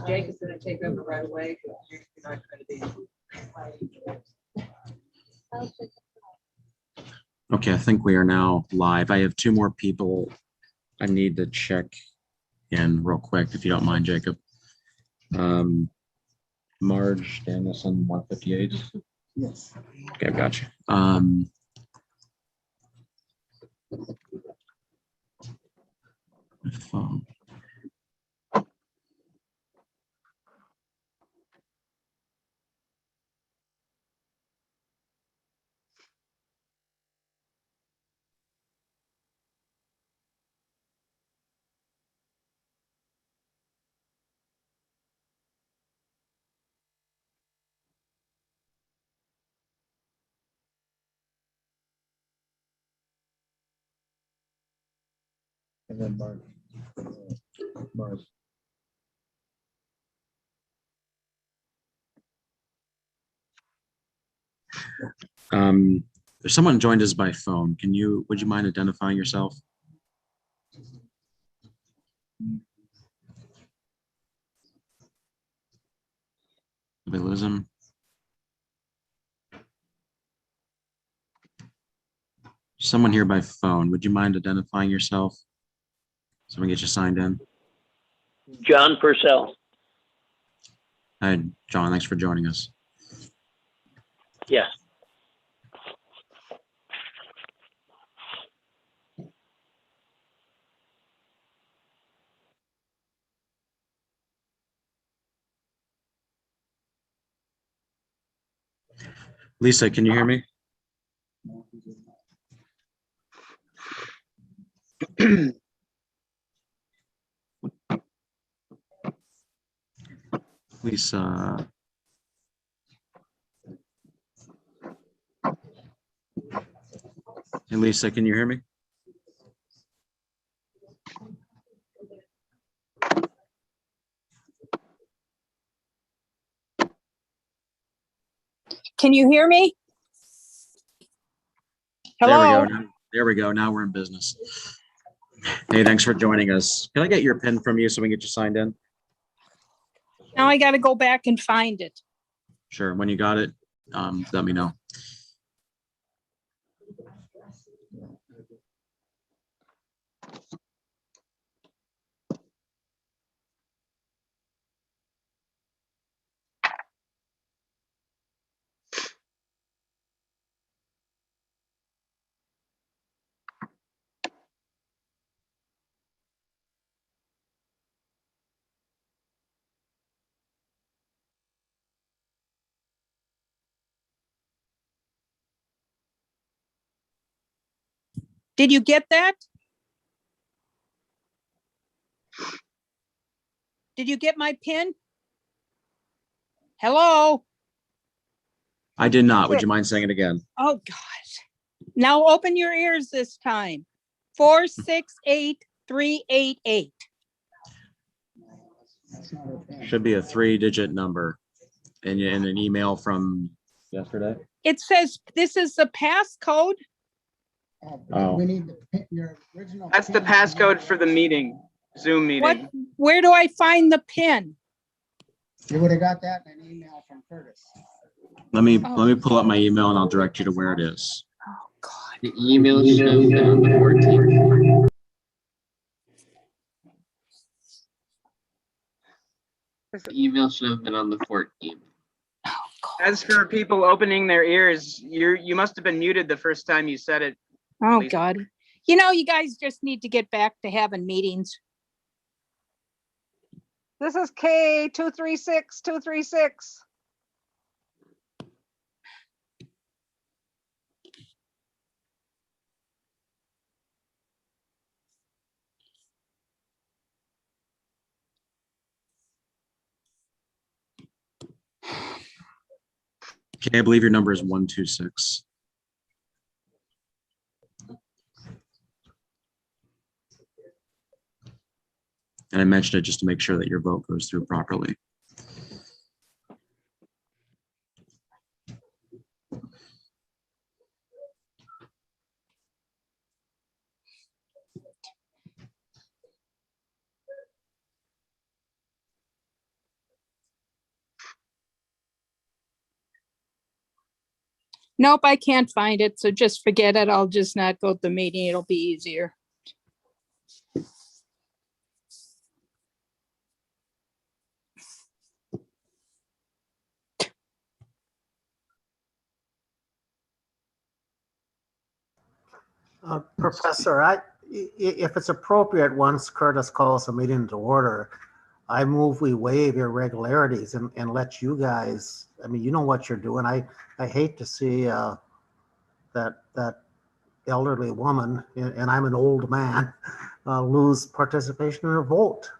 Jake is going to take over right away. You're not going to be. Okay, I think we are now live. I have two more people I need to check in real quick, if you don't mind, Jacob. Marge Danielson, 158. Yes. Okay, gotcha. Phone. And then Mark. There's someone joined us by phone. Would you mind identifying yourself? Did we lose him? Someone here by phone. Would you mind identifying yourself? Someone get you signed in. John Purcell. Hi, John. Thanks for joining us. Yes. Lisa, can you hear me? Lisa. Hey, Lisa, can you hear me? Can you hear me? There we Hello? go. There we go. Now we're in business. Hey, thanks for joining us. Can I get your PIN from you so we can get you signed in? Now I got to go back and find it. Sure. When you got it, let me know. Did you get that? Did you get my pin? Hello? I did not. Would you mind saying it again? Oh, God. Now open your ears this time. 468388. Should be a 3-digit number in an email from yesterday. It says this is the passcode. Oh. We need your original. That's the passcode for the meeting, Zoom What? meeting. Where do I find the pin? You would have got that in an email from Curtis. Let me pull up my email and I'll direct you to where it is. Oh, God. The email should have been on the 14th. The email should have been on the 14th. As for people opening their ears, you must have been muted the first time you said it. Oh, Lisa. God. You know, you guys just need to get back to having meetings. This is K236236. Okay, I believe your number is 126. And I mentioned it just to make sure that your vote goes through properly. Nope, I can't find it, so just forget it. I'll just not go to the meeting. It'll be easier. Professor, if it's appropriate, once Curtis calls a meeting to order, I move we waive irregularities and let you guys, I mean, you know what you're doing. I hate to see that elderly woman, and I'm an old man, lose participation in her vote.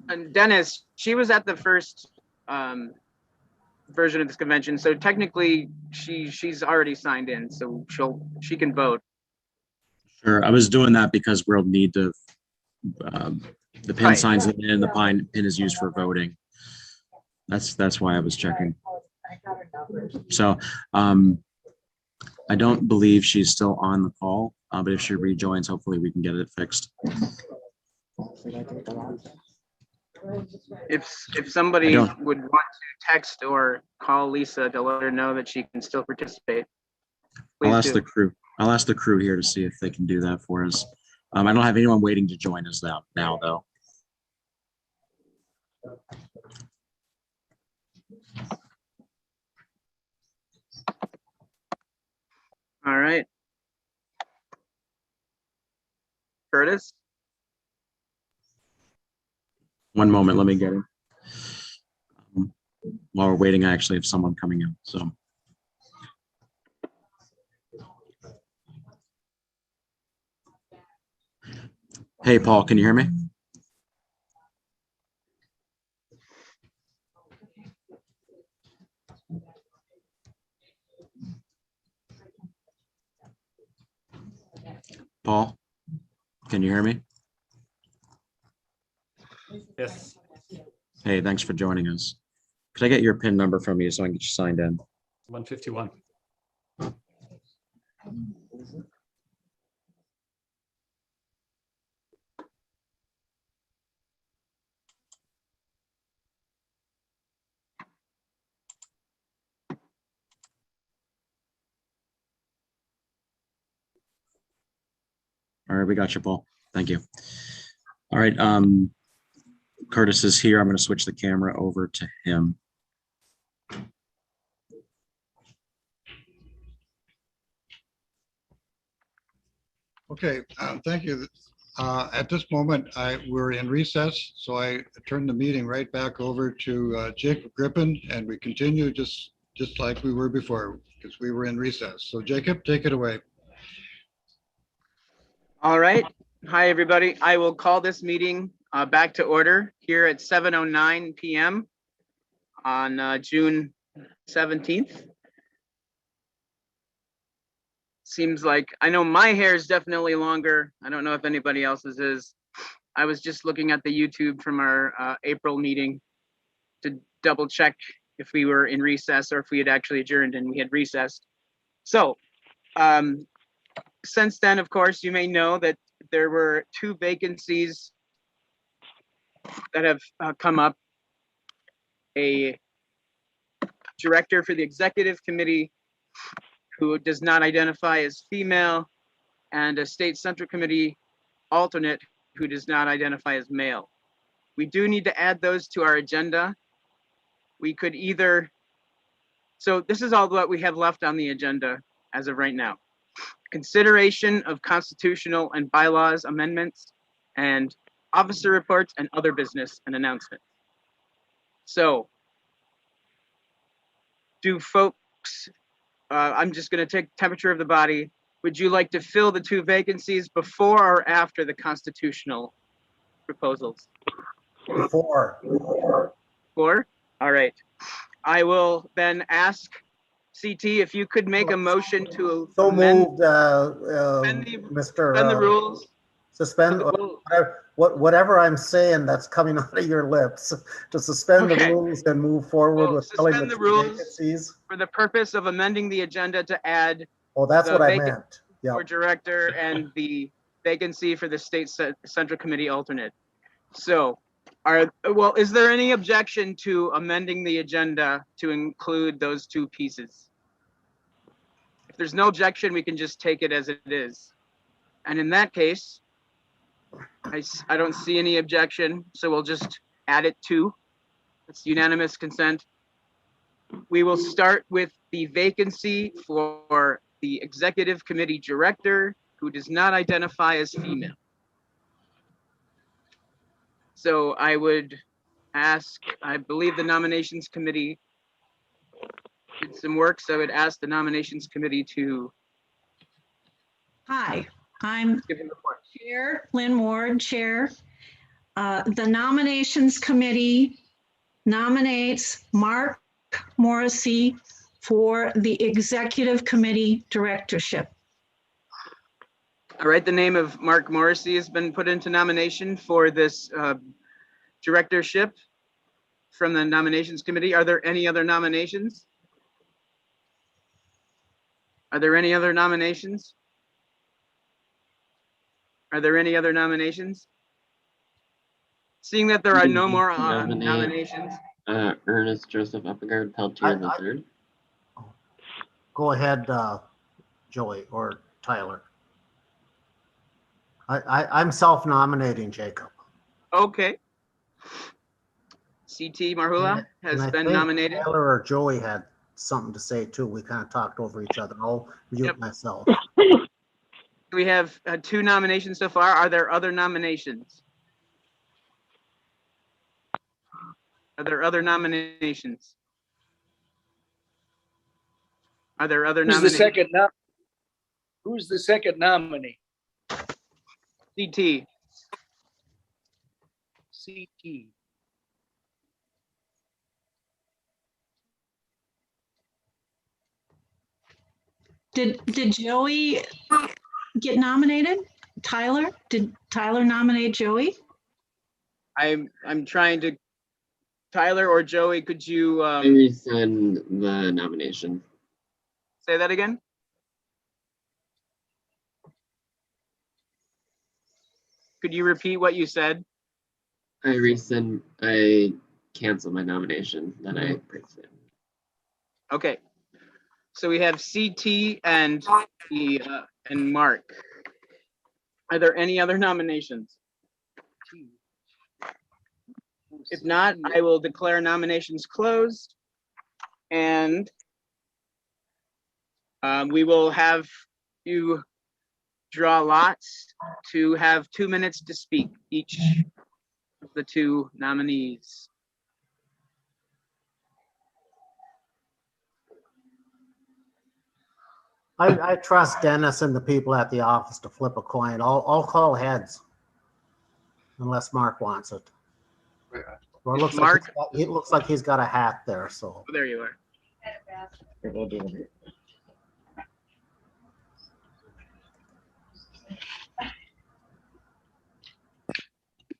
And Dennis, she was at the first version of this convention, so technically she's already signed in, so she can vote. Sure, I was doing that because we'll need to, the pin Right. signs and the pin is used for voting. That's why I was checking. So I don't believe she's still on the call, but if she rejoins, hopefully we can get it fixed. If somebody I would want to text or call Lisa to let her know that she can still participate, please I'll ask do. the crew. I'll ask the crew here to see if they can do that for us. I don't have anyone waiting to join us now though. All right. Curtis? One moment, let me get him. While we're waiting, I actually have someone coming in, so. Hey, Paul, can you hear me? Paul, can you hear me? Yes, Hey, thanks for joining us. Could I get your PIN number from you so I can get you signed in? 151. All right, we got you, Paul. Thank you. All right, Curtis is here. I'm going to switch the camera over to him. Okay, thank you. At this moment, we're in recess, so I turn the meeting right back over to Jacob Griffin, and we continue just like we were before, because we were in recess. So Jacob, take it away. All right. Hi, everybody. I will call this meeting back to order here at 7:09 p.m. on June 17th. Seems like, I know my hair is definitely longer. I don't know if anybody else's is. I was just looking at the YouTube from our April meeting to double check if we were in recess or if we had actually adjourned, and we had recessed. So since then, of course, you may know that there were 2 vacancies that have come up. A director for the executive committee who does not identify as female, and a state central committee alternate who does not identify as male. We do need to add those to our agenda. We could either, so this is all that we have left on the agenda as of right now. Consideration of constitutional and bylaws amendments, and officer reports, and other business and announcements. So do folks, I'm just going to take temperature of the body. Would you like to fill the 2 vacancies before or after the constitutional proposals? Before. Before? All right. I will then ask CT if you could make a motion to So amend, moved, Mr. suspend the rules. Suspend, whatever I'm saying that's coming out of your lips, to suspend the Okay. rules and move forward Well, with filling the suspend the 2 rules. vacancies. For the purpose of amending the agenda to add Oh, that's the what I vacant meant. Yeah. for director and the vacancy for the state central committee alternate. So well, is there any objection to amending the agenda to include those 2 pieces? there's no objection, we can just take it as it is. And in that case, I don't see any objection, so we'll just add it to. It's unanimous consent. We will start with the vacancy for the executive committee director who does not identify as female. So I would ask, I believe the nominations committee did some work, so I would ask the nominations committee to Hi, I'm give them the floor. Chair, Lynn Ward, Chair. The nominations committee nominates Mark Morrissey for the executive committee directorship. All right, the name of Mark Morrissey has been put into nomination for this directorship from the nominations committee. Are there any other nominations? Are there any other nominations? Are there any other nominations? Seeing that there are no more nominations. Ernest Joseph Uppegard Peltier III. Go ahead, Joey or Tyler. I'm self-nominating, Jacob. Okay. CT Marhula has And I been think nominated. Tyler or Joey had something to say too. We kind of talked over each other. I'll mute Yep. myself. We have 2 nominations so far. Are there other nominations? Are there other nominations? Are there other Who's the nominations? second Who's the second nominee? CT. CT. Did Joey get nominated? Tyler? Did Tyler nominate Joey? I'm trying to, Tyler or Joey, could you I rescind the nomination. say that again? Could you repeat what you said? I cancel my nomination that I previously. Okay. So we have CT and and Mark. Are there any other nominations? If not, I will declare nominations closed. And we will have you draw lots to have 2 minutes to speak, each of the 2 nominees. I trust Dennis and the people at the office to flip a coin. I'll call heads. Unless Mark wants it. Or it looks Mark- it looks like he's got a hat there, so. Oh, there you are.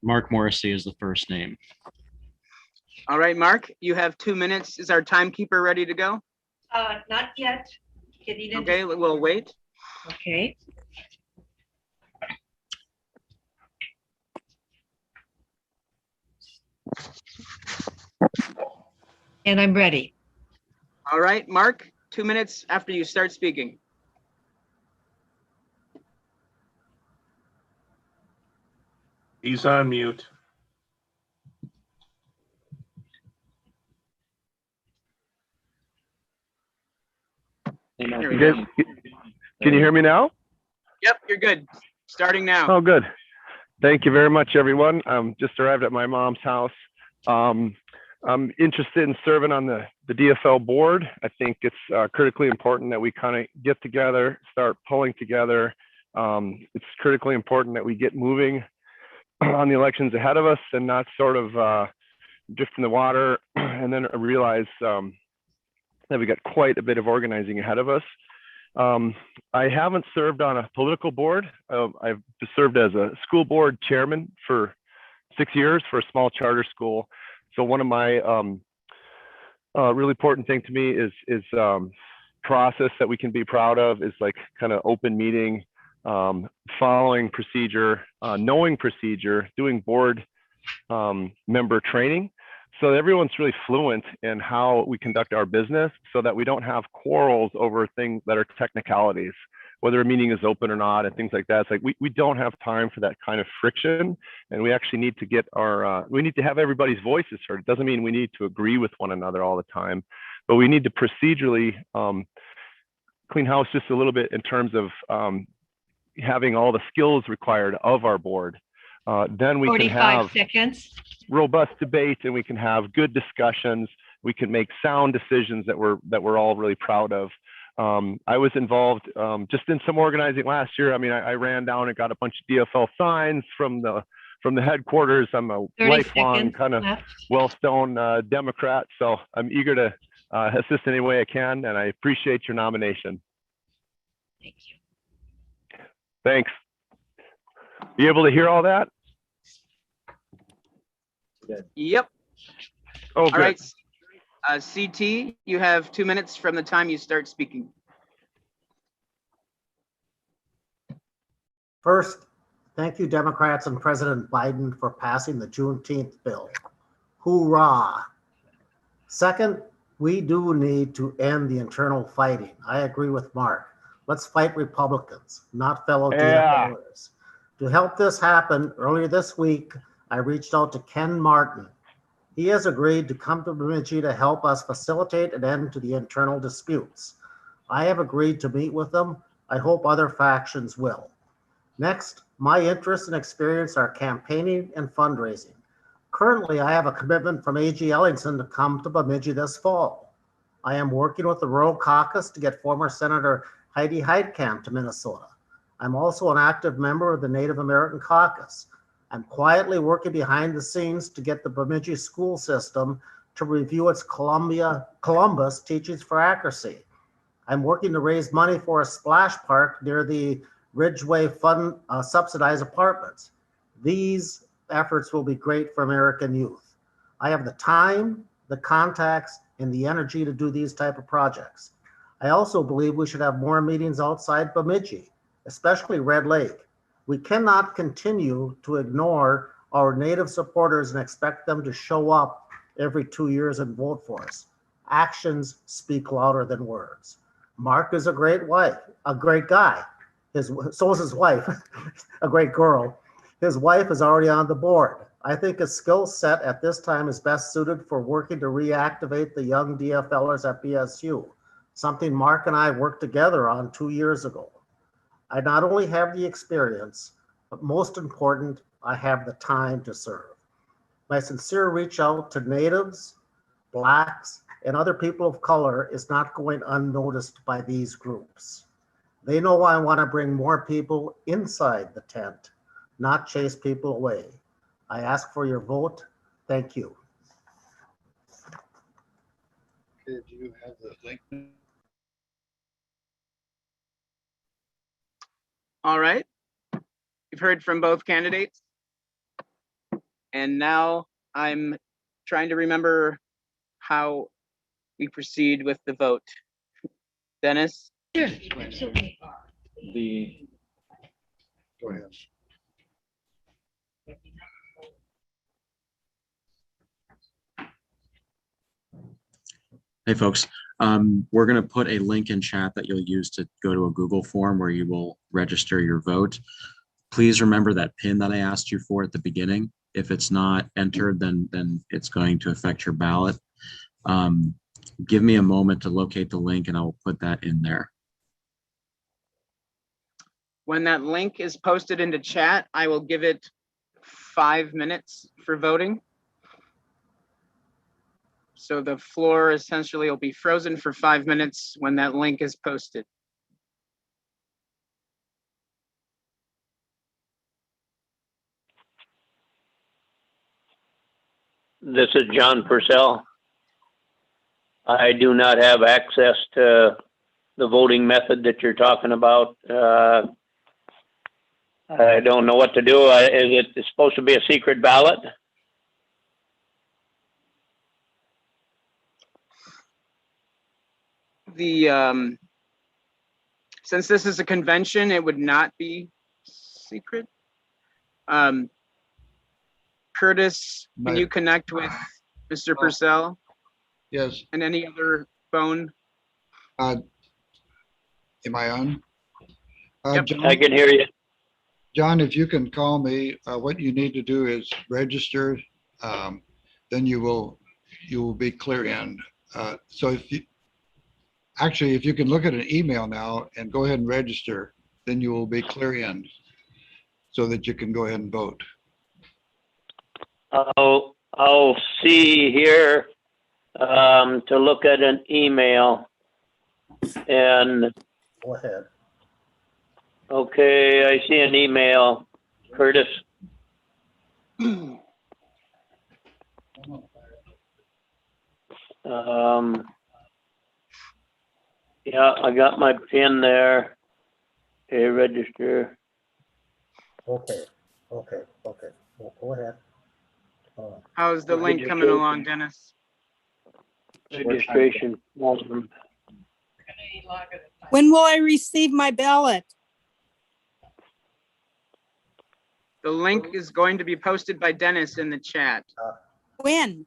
Mark Morrissey is the first name. All right, Mark, you have 2 minutes. Is our timekeeper ready to go? Not yet. Getting into. Okay, we'll wait. Okay. And I'm ready. All right, Mark, 2 minutes after you start speaking. He's on mute. There we You go. guys, can you hear me now? Yep, you're good. Starting now. Oh, good. Thank you very much, everyone. Just arrived at my mom's house. I'm interested in serving on the DFL board. I think it's critically important that we kind of get together, start pulling together. It's critically important that we get moving on the elections ahead of us and not sort of drift in the water and then realize that we got quite a bit of organizing ahead of us. I haven't served on a political board. I've served as a school board chairman for 6 years for a small charter school. So one of my really important thing to me is process that we can be proud of is like kind of open meeting, following procedure, knowing procedure, doing board member training. so everyone's really fluent in how we conduct our business so that we don't have quarrels over things that are technicalities, whether a meeting is open or not and things like that. It's like we don't have time for that kind of friction, and we actually need to get we need to have everybody's voices heard. It doesn't mean we need to agree with one another all the time, but we need to procedurally clean house just a little bit in terms of having all the skills required of our board. Then we can 45 have seconds. robust debate, and we can have good discussions. We can make sound decisions that we're all really proud of. I was involved just in some organizing last year. I mean, I ran down and got a bunch of DFL signs from the headquarters. I'm a 30 lifelong seconds kind of left. well-known Democrat, so I'm eager to assist in any way I can, and I appreciate your nomination. Thank you. Thanks. You able to hear all that? Yep. Oh, All good. right. CT, you have 2 minutes from the time you start speaking. First, thank you, Democrats and President Biden, for passing the Juneteenth bill. Hoorah. Second, we do need to end the internal fighting. I agree with Mark. Let's fight Republicans, not fellow Yeah. DFLers. To help this happen, earlier this week, I reached out to Ken Martin. He has agreed to come to Bemidji to help us facilitate an end to the internal disputes. I have agreed to meet with them. I hope other factions will. Next, my interests and experience are campaigning and fundraising. Currently, I have a commitment from A.G. Ellingson to come to Bemidji this fall. I am working with the Rural Caucus to get former Senator Heidi Heitkamp to Minnesota. I'm also an active member of the Native American Caucus. I'm quietly working behind the scenes to get the Bemidji school system to review its Columbus Teachings for Accuracy. I'm working to raise money for a splash park near the Ridgeway Fund subsidized apartments. These efforts will be great for American youth. I have the time, the contacts, and the energy to do these type of projects. I also believe we should have more meetings outside Bemidji, especially Red Lake. We cannot continue to ignore our Native supporters and expect them to show up every 2 years and vote for us. Actions speak louder than words. Mark is a great guy. So is his wife, a great girl. His wife is already on the board. I think his skill set at this time is best suited for working to reactivate the young DFLers at BSU, something Mark and I worked together on 2 years ago. I not only have the experience, but most important, I have the time to serve. My sincere reach out to Natives, Blacks, and other people of color is not going unnoticed by these groups. They know I want to bring more people inside the tent, not chase people away. I ask for your vote. Thank you. Okay, do you have the link? All right. You've heard from both candidates. And now I'm trying to remember how we proceed with the vote. Dennis? Sure, absolutely. Go ahead. Hey, folks. We're going to put a link in chat that you'll use to go to a Google form where you will register your vote. Please remember that PIN that I asked you for at the beginning. If it's not entered, then it's going to affect your ballot. Give me a moment to locate the link and I will put that in there. When that link is posted into chat, I will give it 5 minutes for voting. So the floor essentially will be frozen for 5 minutes when that link is posted. This is John Purcell. I do not have access to the voting method that you're talking about. I don't know what to do. Is it supposed to be a secret ballot? Since this is a convention, it would not be secret. Curtis, can you connect with Mr. Purcell, Yes, and any other phone? am I on? Yep. John, I can hear you. John, if you can call me, what you need to do is register. Then you will be clear in. So if you, actually, if you can look at an email now and go ahead and register, then you will be clear in so that you can go ahead and vote. I'll see here, to look at an email. And, Go ahead. okay, I see an email, Curtis. Yeah, I got my pin there. Okay, register. Okay. Go ahead. How's the link coming along, Dennis? Registration form. When will I receive my ballot? The link is going to be posted by Dennis in the chat. When?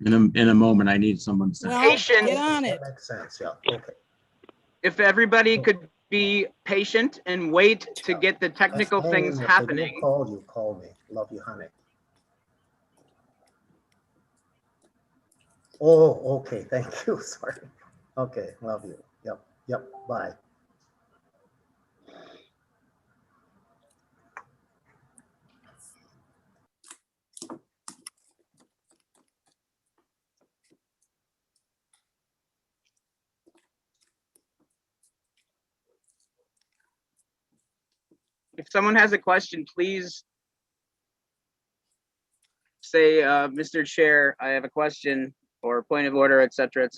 In a moment, I need someone to say. Well, Patient. get on it. That makes sense, yeah, okay. If everybody could be patient and wait to get the technical Hang in things there. If they don't happening. call you, call me. Love you, honey. Oh, okay, thank you, sorry. Okay, love you. Yep, bye. If someone has a question, please say, Mr. Chair, I have a question, or point of order, et cetera,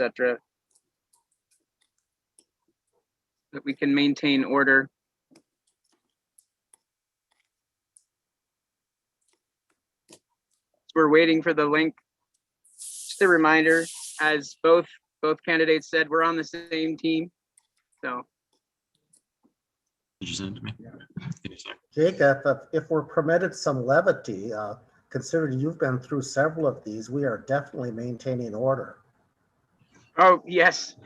that we can maintain order. We're waiting for the link. Just a reminder, as both candidates said, we're on the same team. So Did you send it to me? Jacob, if we're permitted some levity, considering you've been through several of these, we are definitely maintaining order. oh yes.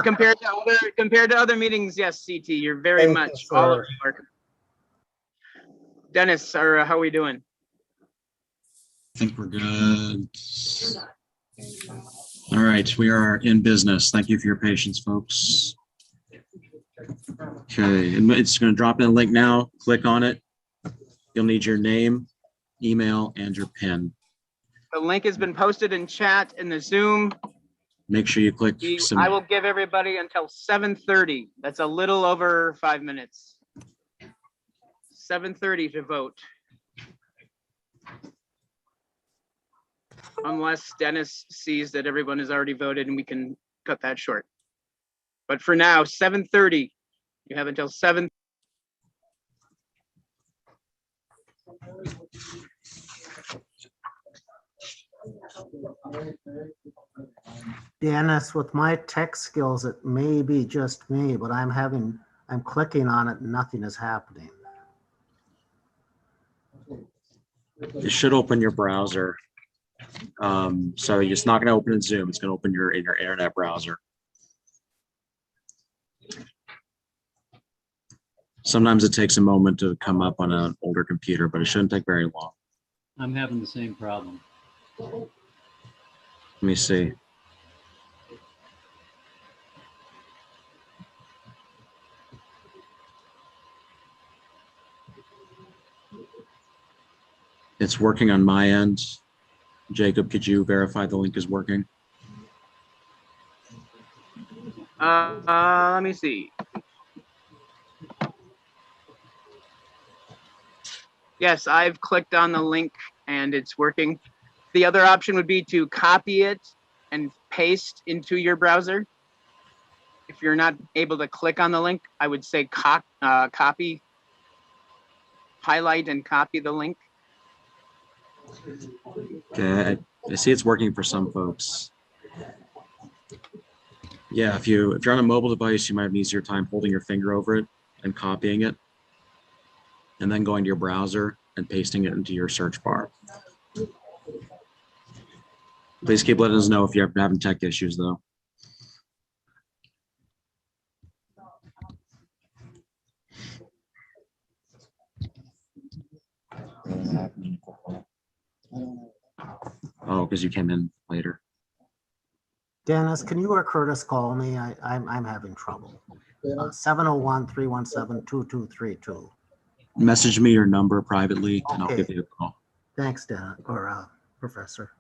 compared to other meetings, yes, CT, you're very Thank you, much all of sir. you are. Dennis, how are we doing? I think we're good. All right, we are in business. Thank you for your patience, folks. Okay, and it's going to drop in a link now. Click on it. You'll need your name, email, and your PIN. The link has been posted in chat in the Zoom. Make sure you click I submit. will give everybody until 7:30. That's a little over 5 minutes. 7:30 to vote. Unless Dennis sees that everyone has already voted and we can cut that short. But for now, 7:30. You have until 7. Dennis, with my tech skills, it may be just me, but I'm clicking on it and nothing is happening. It should open your browser. So it's not going to open in Zoom. It's going to open in your internet browser. Sometimes it takes a moment to come up on an older computer, but it shouldn't take very long. I'm having the same problem. Let me see. It's working on my end. Jacob, could you verify the link is working? Let me see. Yes, I've clicked on the link and it's working. The other option would be to copy it and paste into your browser. If you're not able to click on the link, I would say copy, highlight and copy the link. Okay, I see it's working for some folks. Yeah, if you're on a mobile device, you might have an easier time holding your finger over it and copying it, and then going to your browser and pasting it into your search bar. Please keep letting us know if you're having tech issues, though. Oh, because you came in later. Dennis, can you or Curtis call me? I'm having trouble. 701-317-2232. Message me your number privately and I'll Okay. give you a call. Thanks, Dennis, or Professor.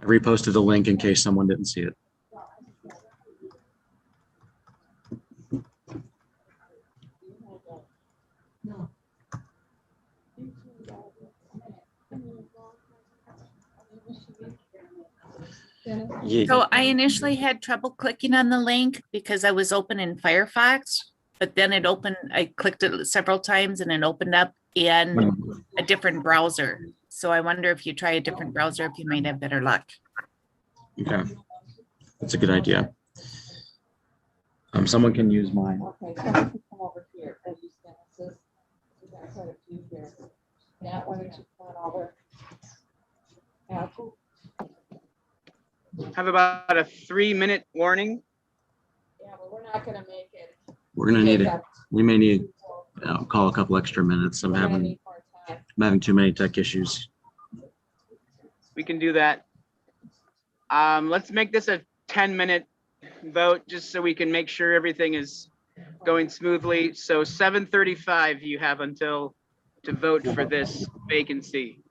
I reposted the link in case someone didn't see it. Yeah. So I initially had trouble clicking on the link because I was open in Firefox, but then it opened, I clicked it several times and it opened up in a different browser. So I wonder if you try a different browser, if you might have better luck. Okay, that's a good idea. Someone can use mine. Okay, so come over here. As you stand, this, you got quite a few here. Now, why don't you come on over? Now, Have about a 3-minute warning. yeah, but we're not gonna make it. We're gonna need it. We may need, call a couple extra minutes. I'm having too many tech issues. We can do that. Let's make this a 10-minute vote just so we can make sure everything is going smoothly. So 7:35 you have until to vote for this vacancy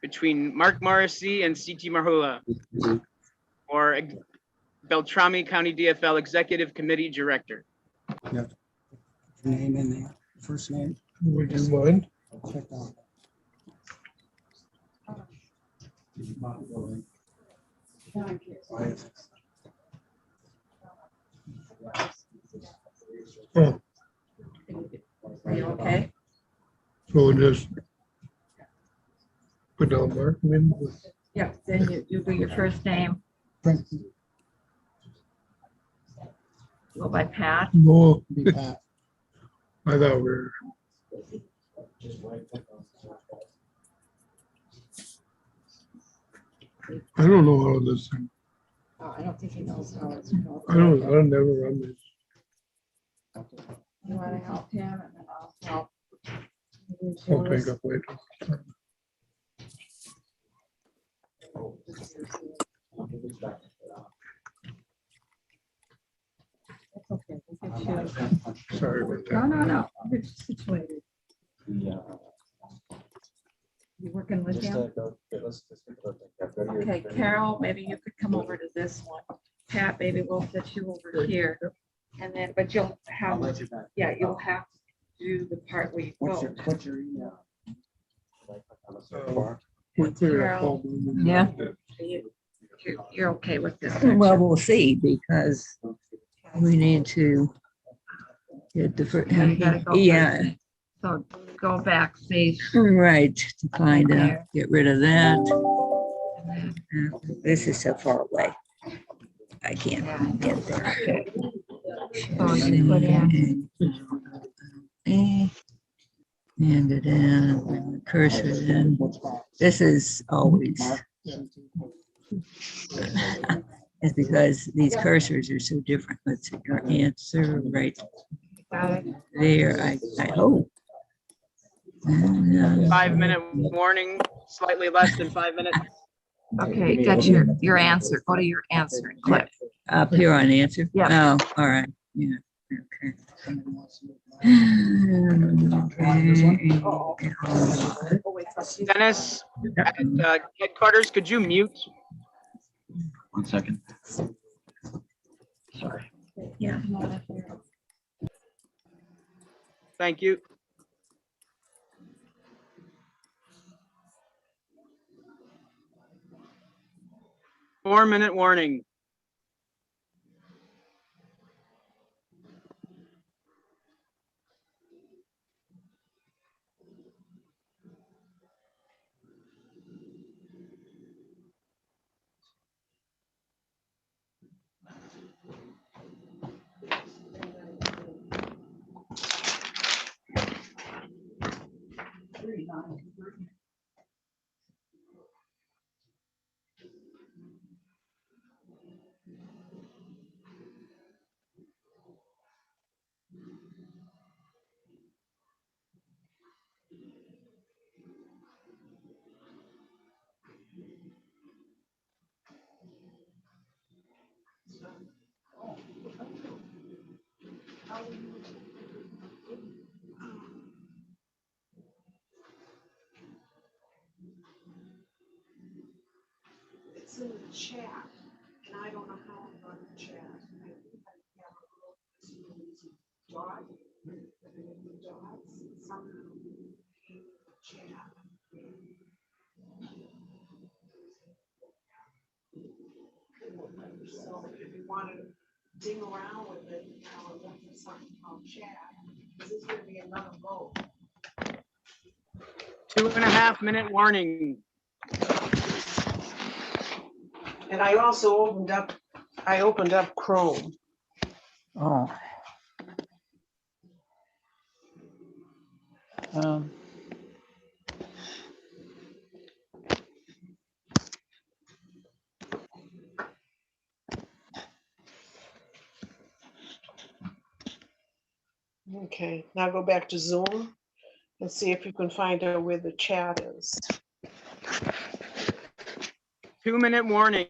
between Mark Morrissey and CT Marhula or Beltrami County DFL Executive Committee Director. Name in there, first name. Would you mind? Check out. Oh, Are you okay? so just put down Mark. Yeah, then you do your first name. Go by Pat. No, Be Pat. I thought we were. I don't know how this thing. Oh, I don't think he knows how it's. I don't never run this. You wanna help him and then I'll help. I'll take up later. It's okay. We'll get you- Sorry about that. No. I'll get you situated. You working with him? Okay, Carol, maybe you could come over to this one. Pat, maybe we'll get you over here. And then, but you'll have, yeah, you'll have to do the part where you vote. What's your email? We cleared up Carol. all the- Yeah. You're okay with this? aren't Well, you? we'll see, because we need to get the, Yeah, you gotta go yeah, first. So go back, see. right, to find out, There. get rid of that. This is so far away. I can't get there. Okay. So you put in, And it in, and the cursor in. This is always. It's because these cursors are so different. Let's see, your answer right got it. there, I hope. And, 5-minute warning, slightly less than 5 minutes. Okay, got your answer. Go to your answer and click. Up here on answer? Yeah. Oh, all right, yeah, okay. Dennis, at headquarters, could you mute? 1 second. Sorry. Yeah. Thank you. Four-minute warning. in the chat, and I don't know how I'm going to chat. Dot, dots, somehow in the chat. So if you want to ding around with it, you know, look for something called chat, this is going to be another vote. 2.5-minute warning. And I also opened up Chrome. Oh. Okay, now go back to Zoom and see if you can find out where the chat is. 2-minute warning.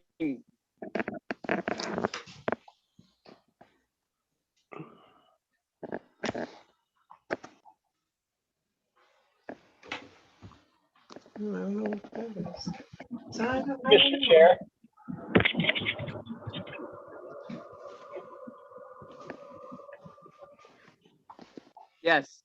Mr. Chair. Yes.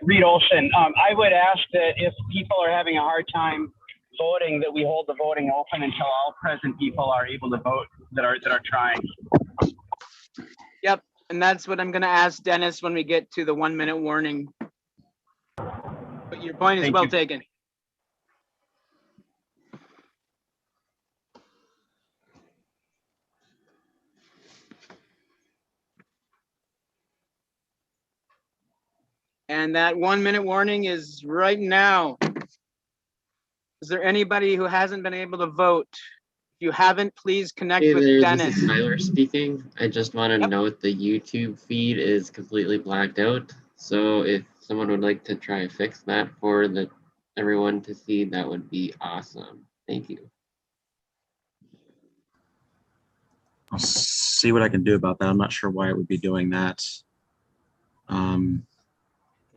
Reed Olson. I would ask that if people are having a hard time voting, that we hold the voting open until all present people are able to vote that are trying. Yep. And that's what I'm going to ask Dennis when we get to the 1-minute warning. But your point is well taken. And that 1-minute warning is right now. Is there anybody who hasn't been able to vote? If you haven't, please connect Hey with there, Dennis. this is Tyler speaking. I just want to note the YouTube feed is completely blacked out. So if someone would like to try to fix that for everyone to see, that would be awesome. Thank you. I'll see what I can do about that. I'm not sure why it would be doing that.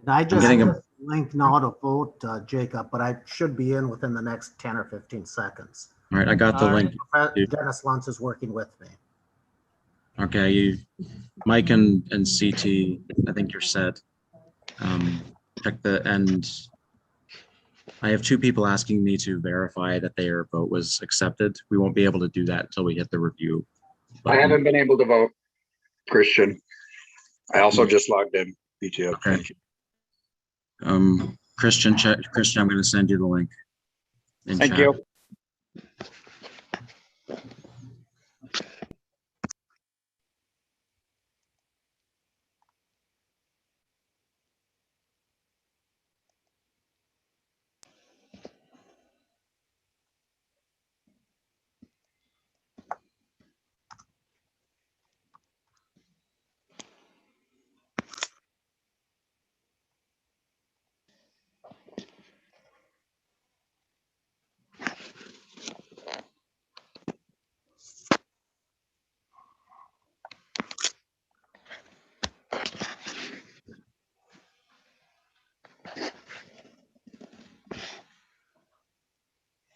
I just getting a link now to vote, Jacob, but I should be in within the next 10 or 15 seconds. All right, I got the link. Dennis Luntz is working with me. Okay, Mike and CT, I think you're set. Check the end. I have 2 people asking me to verify that their vote was accepted. We won't be able to do that until we hit the review button. I haven't been able to vote, Christian. I also just logged in, BTO. Okay. Thank you. Christian, I'm going to send you the link. Thank you.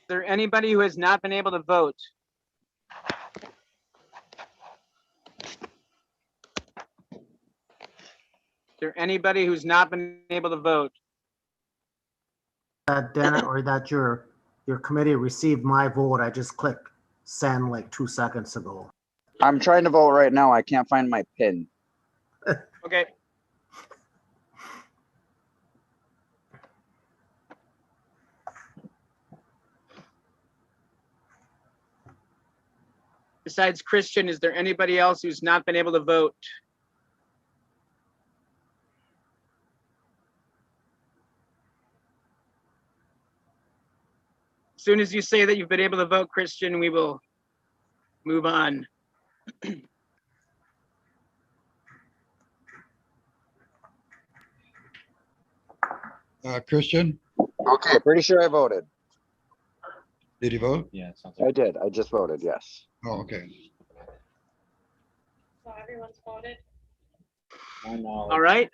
Is there anybody who has not been able to vote? Is there anybody who's not been able to vote? Dennis, or that your committee received my vote. I just clicked send like 2 seconds ago. I'm trying to vote right now. I can't find my pin. Okay. Besides Christian, is there anybody else who's not been able to vote? As soon as you say that you've been able to vote, Christian, we will move on. Christian, Okay, pretty sure I voted. did you vote? Yeah, I did. I just voted, yes. Oh, okay. So everyone's voted? All right.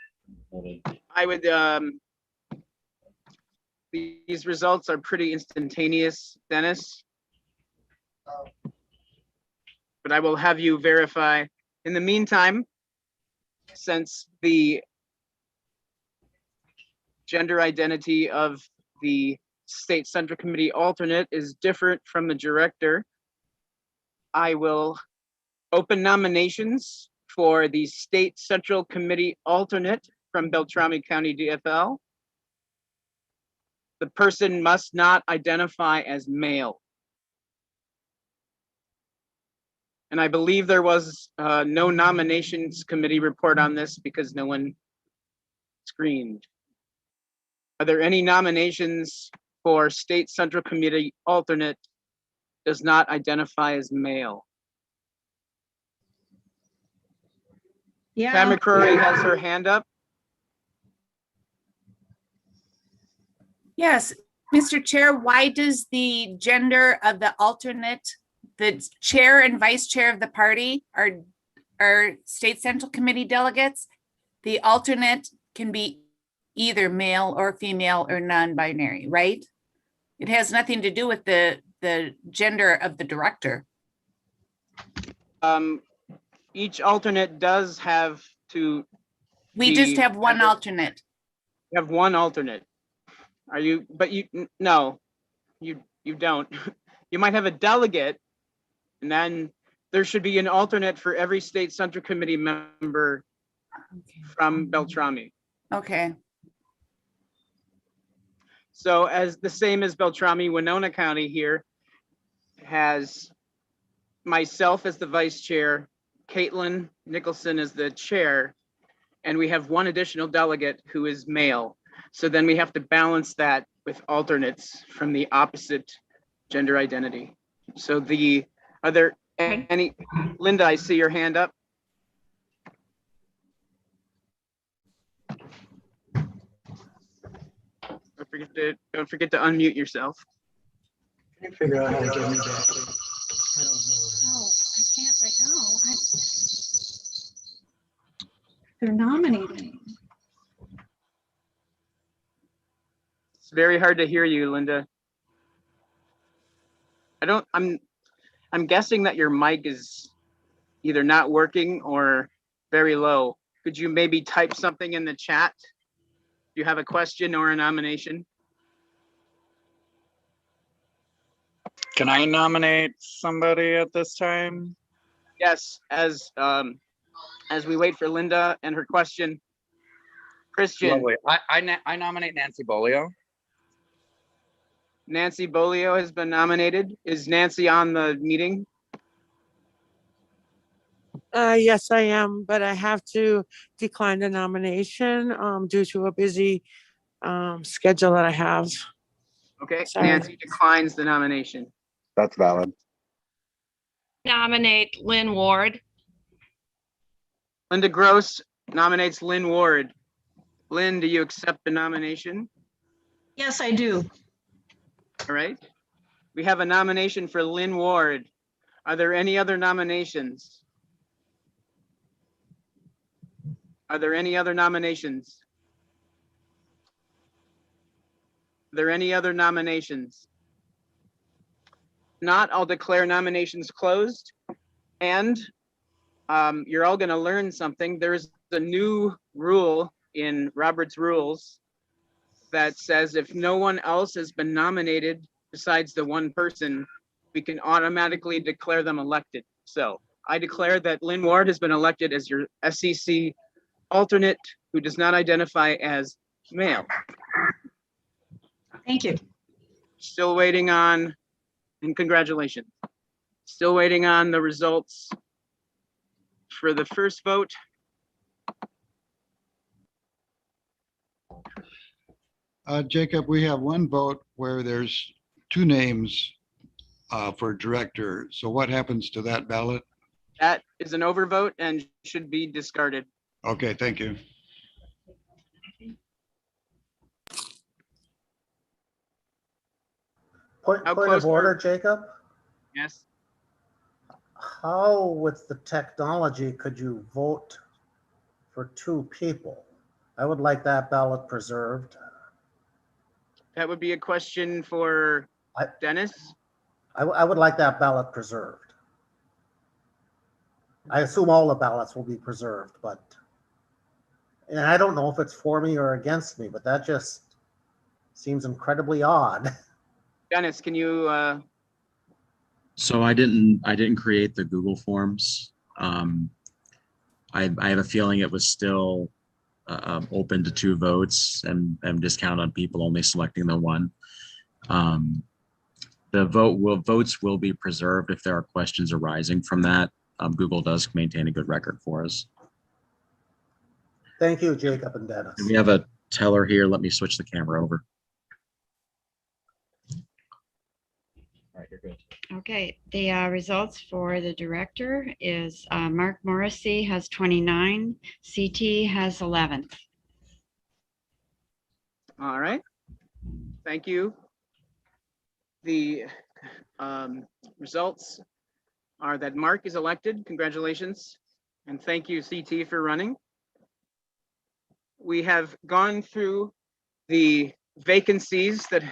I would these results are pretty instantaneous, Dennis. But I will have you verify. In the meantime, since the gender identity of the State Central Committee alternate is different from the director, I will open nominations for the State Central Committee alternate from Beltrami County DFL. The person must not identify as male. And I believe there was no nominations committee report on this because no one screened. Are there any nominations for State Central Committee alternate does not identify as male? Yeah. Pam McCrory has her hand up. Yes, Mr. Chair, why does the gender of the alternate, the chair and vice chair of the party are State Central Committee delegates? The alternate can be either male or female or non-binary, right? It has nothing to do with the gender of the director. Each alternate does have to. We just have one alternate. You have one alternate. Are you, but you, no, you don't. You might have a delegate, and then there should be an alternate for every State Central Committee member from Beltrami. Okay. So as the same as Beltrami, Winona County here has myself as the vice chair, Caitlin Nicholson as the chair, and we have one additional delegate who is male. So then we have to balance that with alternates from the opposite gender identity. So are there any, Linda, I see your hand up. Don't forget to unmute yourself. Can you figure out how to get me back there? I don't know. Oh, I can't right now. They're nominating. It's very hard to hear you, Linda. I'm guessing that your mic is either not working or very low. Could you maybe type something in the chat? Do you have a question or a nomination? Can I nominate somebody at this time? Yes, as we wait for Linda and her question. Christian. Lovely. I nominate Nancy Bolio. Nancy Bolio has been nominated. Is Nancy on the meeting? Yes, I am, but I have to decline the nomination due to a busy schedule that I have. Okay, Sorry. Nancy declines the nomination. That's valid. Nominate Lynn Ward. Linda Gross nominates Lynn Ward. Lynn, do you accept the nomination? Yes, I do. All right. We have a nomination for Lynn Ward. Are there any other nominations? Are there any other nominations? Are there any other nominations? Not, I'll declare nominations closed. And you're all going to learn something. There is a new rule in Robert's rules that says if no one else has been nominated besides the one person, we can automatically declare them elected. So I declare that Lynn Ward has been elected as your SEC alternate who does not identify as male. Thank you. Still waiting on, and congratulations. Still waiting on the results for the first vote. Jacob, we have one vote where there's two names for director. So what happens to that ballot? That is an overvote and should be discarded. Okay, thank you. Point of order, Jacob. Yes. How with the technology could you vote for two people? I would like that ballot preserved. That would be a question for Dennis. I would like that ballot preserved. I assume all the ballots will be preserved, but, and I don't know if it's for me or against me, but that just seems incredibly odd. Dennis, can you, So I didn't create the Google Forms. I have a feeling it was still open to 2 votes and discount on people only selecting the one. The votes will be preserved if there are questions arising from that. Google does maintain a good record for us. Thank you, Jacob and Dennis. And we have a teller here. Let me switch the camera over. All right, you're good. Okay, the results for the director is Mark Morrissey has 29, CT has 11. all right. Thank you. The results are that Mark is elected. Congratulations. And thank you, CT, for running. We have gone through the vacancies that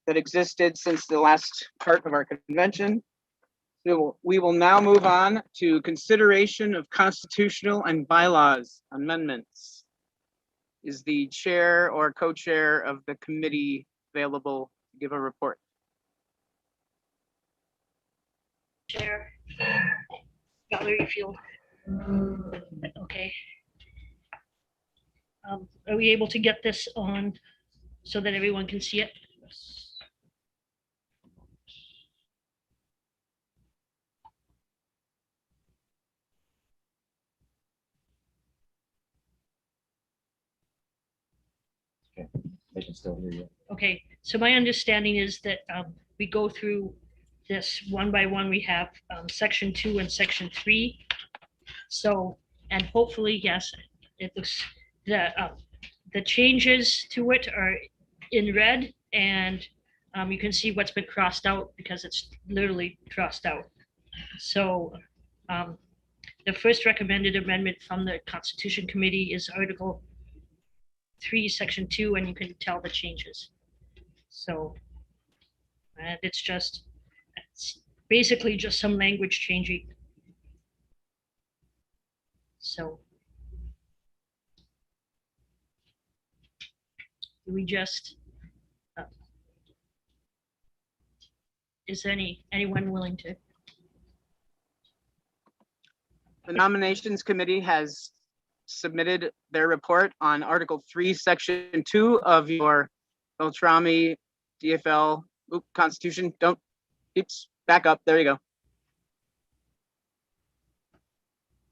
existed since the last part of our convention. So we will now move on to consideration of constitutional and bylaws amendments. Is the chair or co-chair of the committee available to give a report? Chair, Valerie Field. Okay. Are we able to get this on so that everyone can see it? They can still hear you. Okay, so my understanding is that we go through this one by one. We have section 2 and section 3. So, and hopefully, yes, it looks the changes to it are in red, and you can see what's been crossed out because it's literally crossed out. So the first recommended amendment from the Constitution Committee is Article 3, Section 2, and you can tell the changes. So, and it's basically just some language changing. So, we just, is anyone willing to? The nominations committee has submitted their report on Article 3, Section 2 of your Beltrami DFL Constitution. Oops, back up. There you go.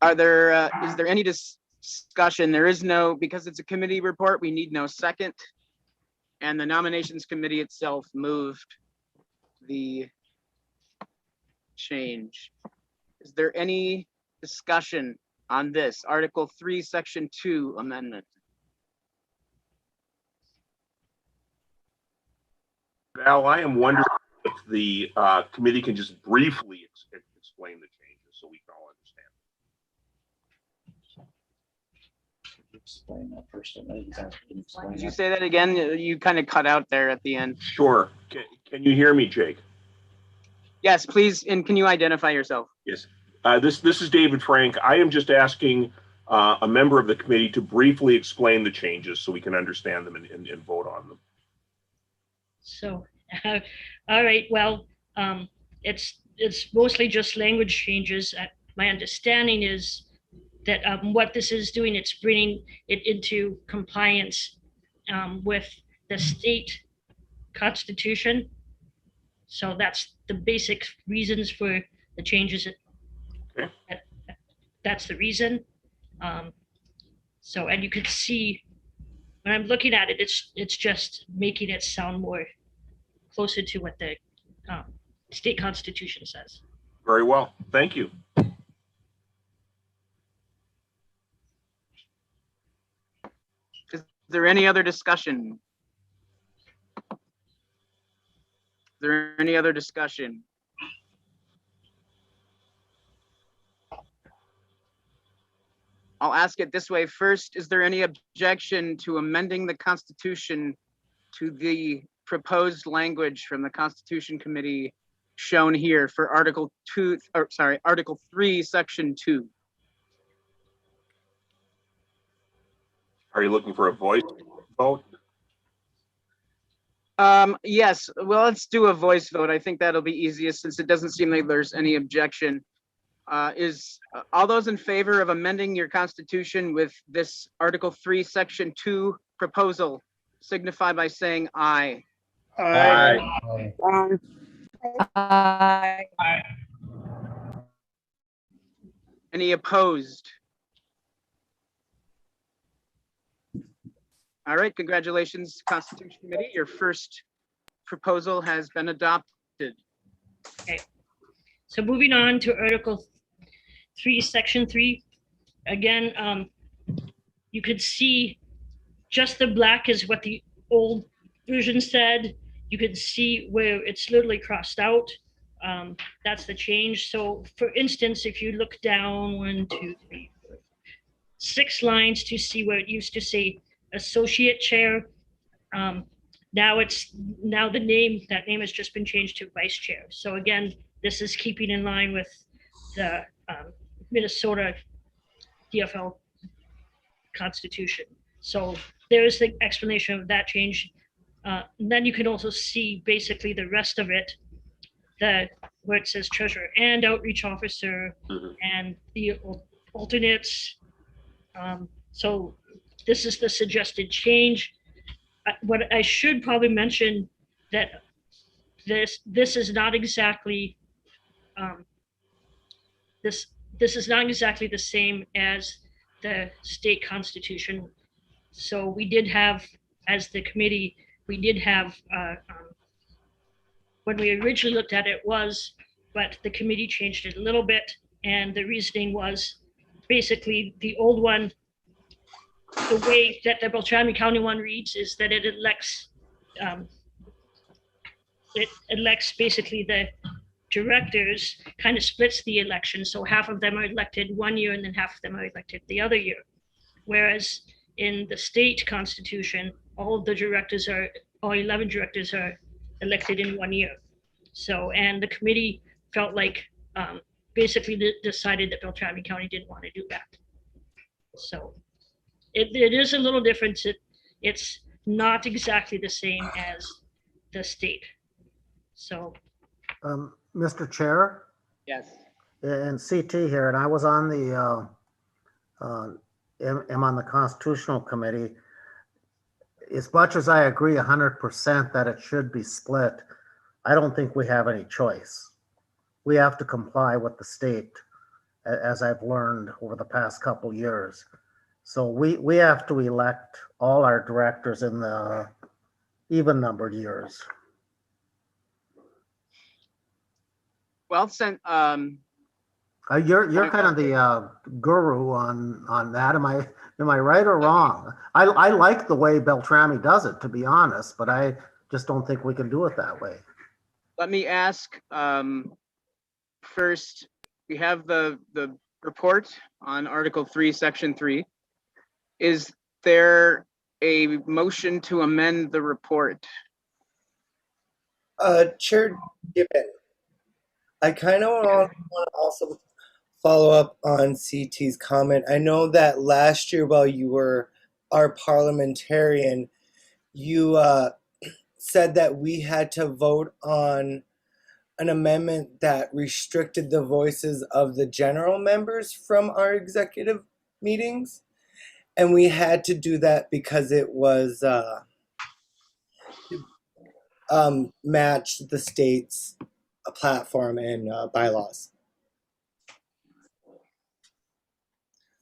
Is there any discussion? There is no, because it's a committee report, we need no second. And the nominations committee itself moved the change. Is there any discussion on this Article 3, Section 2 amendment? Val, I am wondering if the committee can just briefly explain the changes so we can all understand. Explain that first. Did you say that again? You kind of cut out there at the end. Sure. Can you hear me, Jake? Yes, please. And can you identify yourself? Yes. This is David Frank. I am just asking a member of the committee to briefly explain the changes so we can understand them and vote on them. So, all right, well, it's mostly just language changes. My understanding is that what this is doing, it's bringing it into compliance with the state constitution. So that's the basic reasons for the changes. Okay. That's the reason. So, and you can see when I'm looking at it, it's just making it sound more closer to what the state constitution says. Very well. Thank you. Is there any other discussion? Is there any other discussion? I'll ask it this way first. Is there any objection to amending the Constitution to the proposed language from the Constitution Committee shown here for Article 3, Section 2. Are you looking for a voice vote? Yes, well, let's do a voice vote. I think that'll be easiest since it doesn't seem like there's any objection. Is all those in favor of amending your constitution with this Article 3, Section 2 proposal signify by saying aye. Aye. Aye. Any opposed? All right, congratulations, Constitution Committee. Your first proposal has been adopted. Okay. So moving on to Article 3, Section 3. Again, you could see just the black is what the old version said. You could see where it's literally crossed out. That's the change. So for instance, if you look down 1, 2, 3, 4, 6 lines to see where it used to say associate chair. Now the name, that name has just been changed to vice chair. So again, this is keeping in line with the Minnesota DFL Constitution. So there's the explanation of that change. Then you can also see basically the rest of it, where it says treasurer and outreach officer and the alternates. So this is the suggested change. What I should probably mention that this is not exactly this is not exactly the same as the state constitution. So we did have, as the committee, we did have when we originally looked at it was, but the committee changed it a little bit, and the reasoning was basically the old one. The way that the Beltrami County one reads is that it elects basically the directors, kind of splits the election. So half of them are elected one year and then half of them are elected the other year. Whereas in the state constitution, all 11 directors are elected in 1 year. So, and the committee felt like basically decided that Beltrami County didn't want to do that. So it is a little different. It's not exactly the same as the state. So. Mr. Chair? Yes. And CT here, and I was on the, am on the Constitutional Committee. As much as I agree 100% that it should be split, I don't think we have any choice. We have to comply with the state, as I've learned over the past couple years. So we have to elect all our directors in the even numbered years. Well, you're kind of the guru on that. Am I right or wrong? I like the way Beltrami does it, to be honest, but I just don't think we can do it that way. Let me ask first. We have the report on Article 3, Section 3. Is there a motion to amend the report? Chair Gibbon, I kind of want to also follow up on CT's comment. I know that last year while you were our parliamentarian, you said that we had to vote on an amendment that restricted the voices of the general members from our executive meetings. And we had to do that because it was matched the state's platform and bylaws.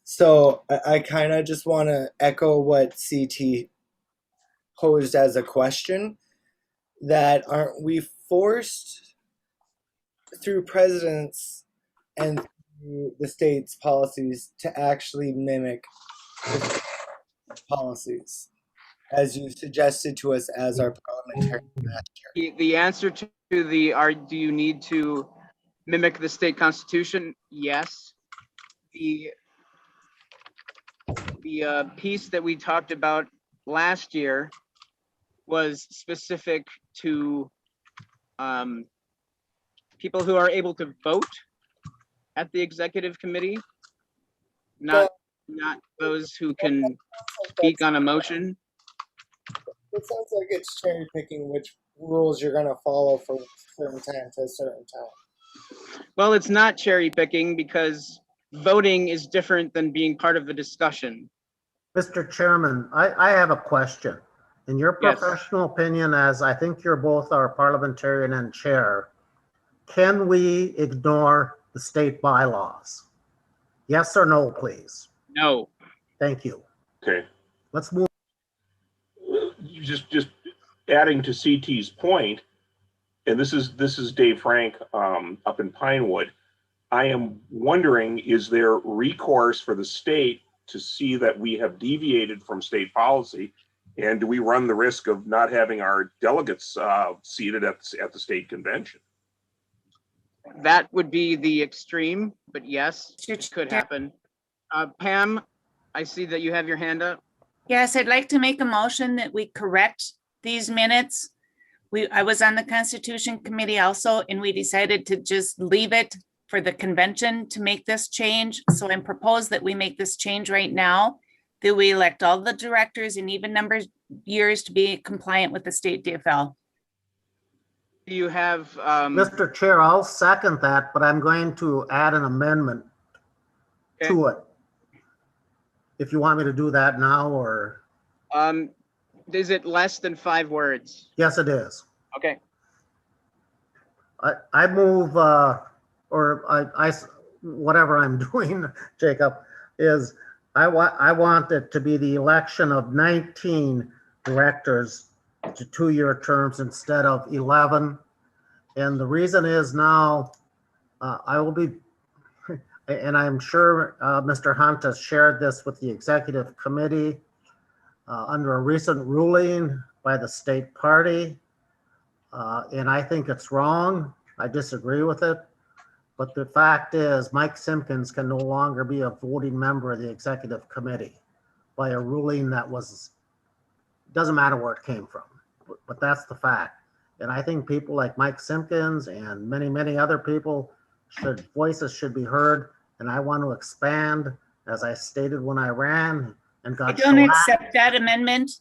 So I kind of just want to echo what CT posed as a question, that aren't we forced through presidents and through the state's policies to actually mimic the policies, as you suggested to us as our parliamentarian last year? The answer to do you need to mimic the state constitution? Yes. The piece that we talked about last year was specific to people who are able to vote at the executive committee, not those who can speak on a motion. It sounds like it's cherry picking which rules you're going to follow for certain time to a certain time. Well, it's not cherry picking because voting is different than being part of the discussion. Mr. Chairman, I have a question. In your Yes. professional opinion, as I think you're both our parliamentarian and chair, can we ignore the state bylaws? Yes or no, please? No. Thank you. Okay. Let's move. Just adding to CT's point, and this is Dave Frank up in Pinewood. I am wondering, is there recourse for the state to see that we have deviated from state policy? And do we run the risk of not having our delegates seated at the state convention? That would be the extreme, but yes, it could happen. Pam, I see that you have your hand up. Yes, I'd like to make a motion that we correct these minutes. I was on the Constitution Committee also, and we decided to just leave it for the convention to make this change. So I propose that we make this change right now, that we elect all the directors in even number years to be compliant with the state DFL. Do you have? Mr. Chair, I'll second that, but I'm going to add an amendment to it. If you want me to do that now, or? Is it less than 5 words? Yes, it is. Okay. I move, whatever I'm doing, Jacob, is I want it to be the election of 19 directors to 2-year terms instead of 11. And the reason is now I will be, and I'm sure Mr. Hunt has shared this with the executive committee under a recent ruling by the state party. And I think it's wrong. I disagree with it. But the fact is, Mike Simpkins can no longer be a voting member of the executive committee by a ruling that doesn't matter where it came from, but that's the fact. And I think people like Mike Simpkins and many, many other people voices should be heard. And I want to expand, as I stated when I ran and got. I don't accept that amendment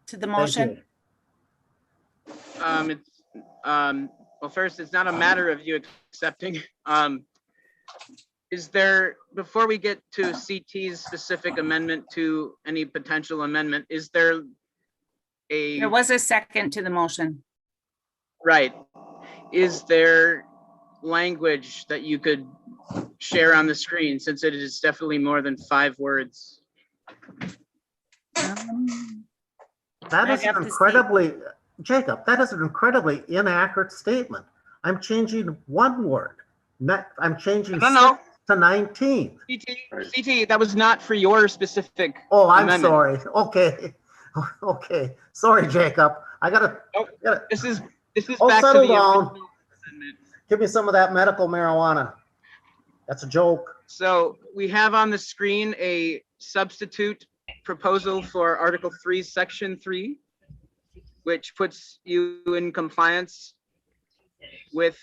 to the motion. Well, first, it's not a matter of you accepting. Is there, before we get to CT's specific amendment to any potential amendment, is there a? There was a second to the motion. Right. Is there language that you could share on the screen, since it is definitely more than 5 words? That is an incredibly, Jacob, that is an incredibly inaccurate statement. I'm changing 1 word. I'm changing 6 to 19. CT, that was not for your specific. Oh, I'm amendment. sorry. Okay. Okay. Sorry, Jacob. This is Oh, back to settle the down. original amendment. Give me some of that medical marijuana. That's a joke. So we have on the screen a substitute proposal for Article 3, Section 3, which puts you in compliance with.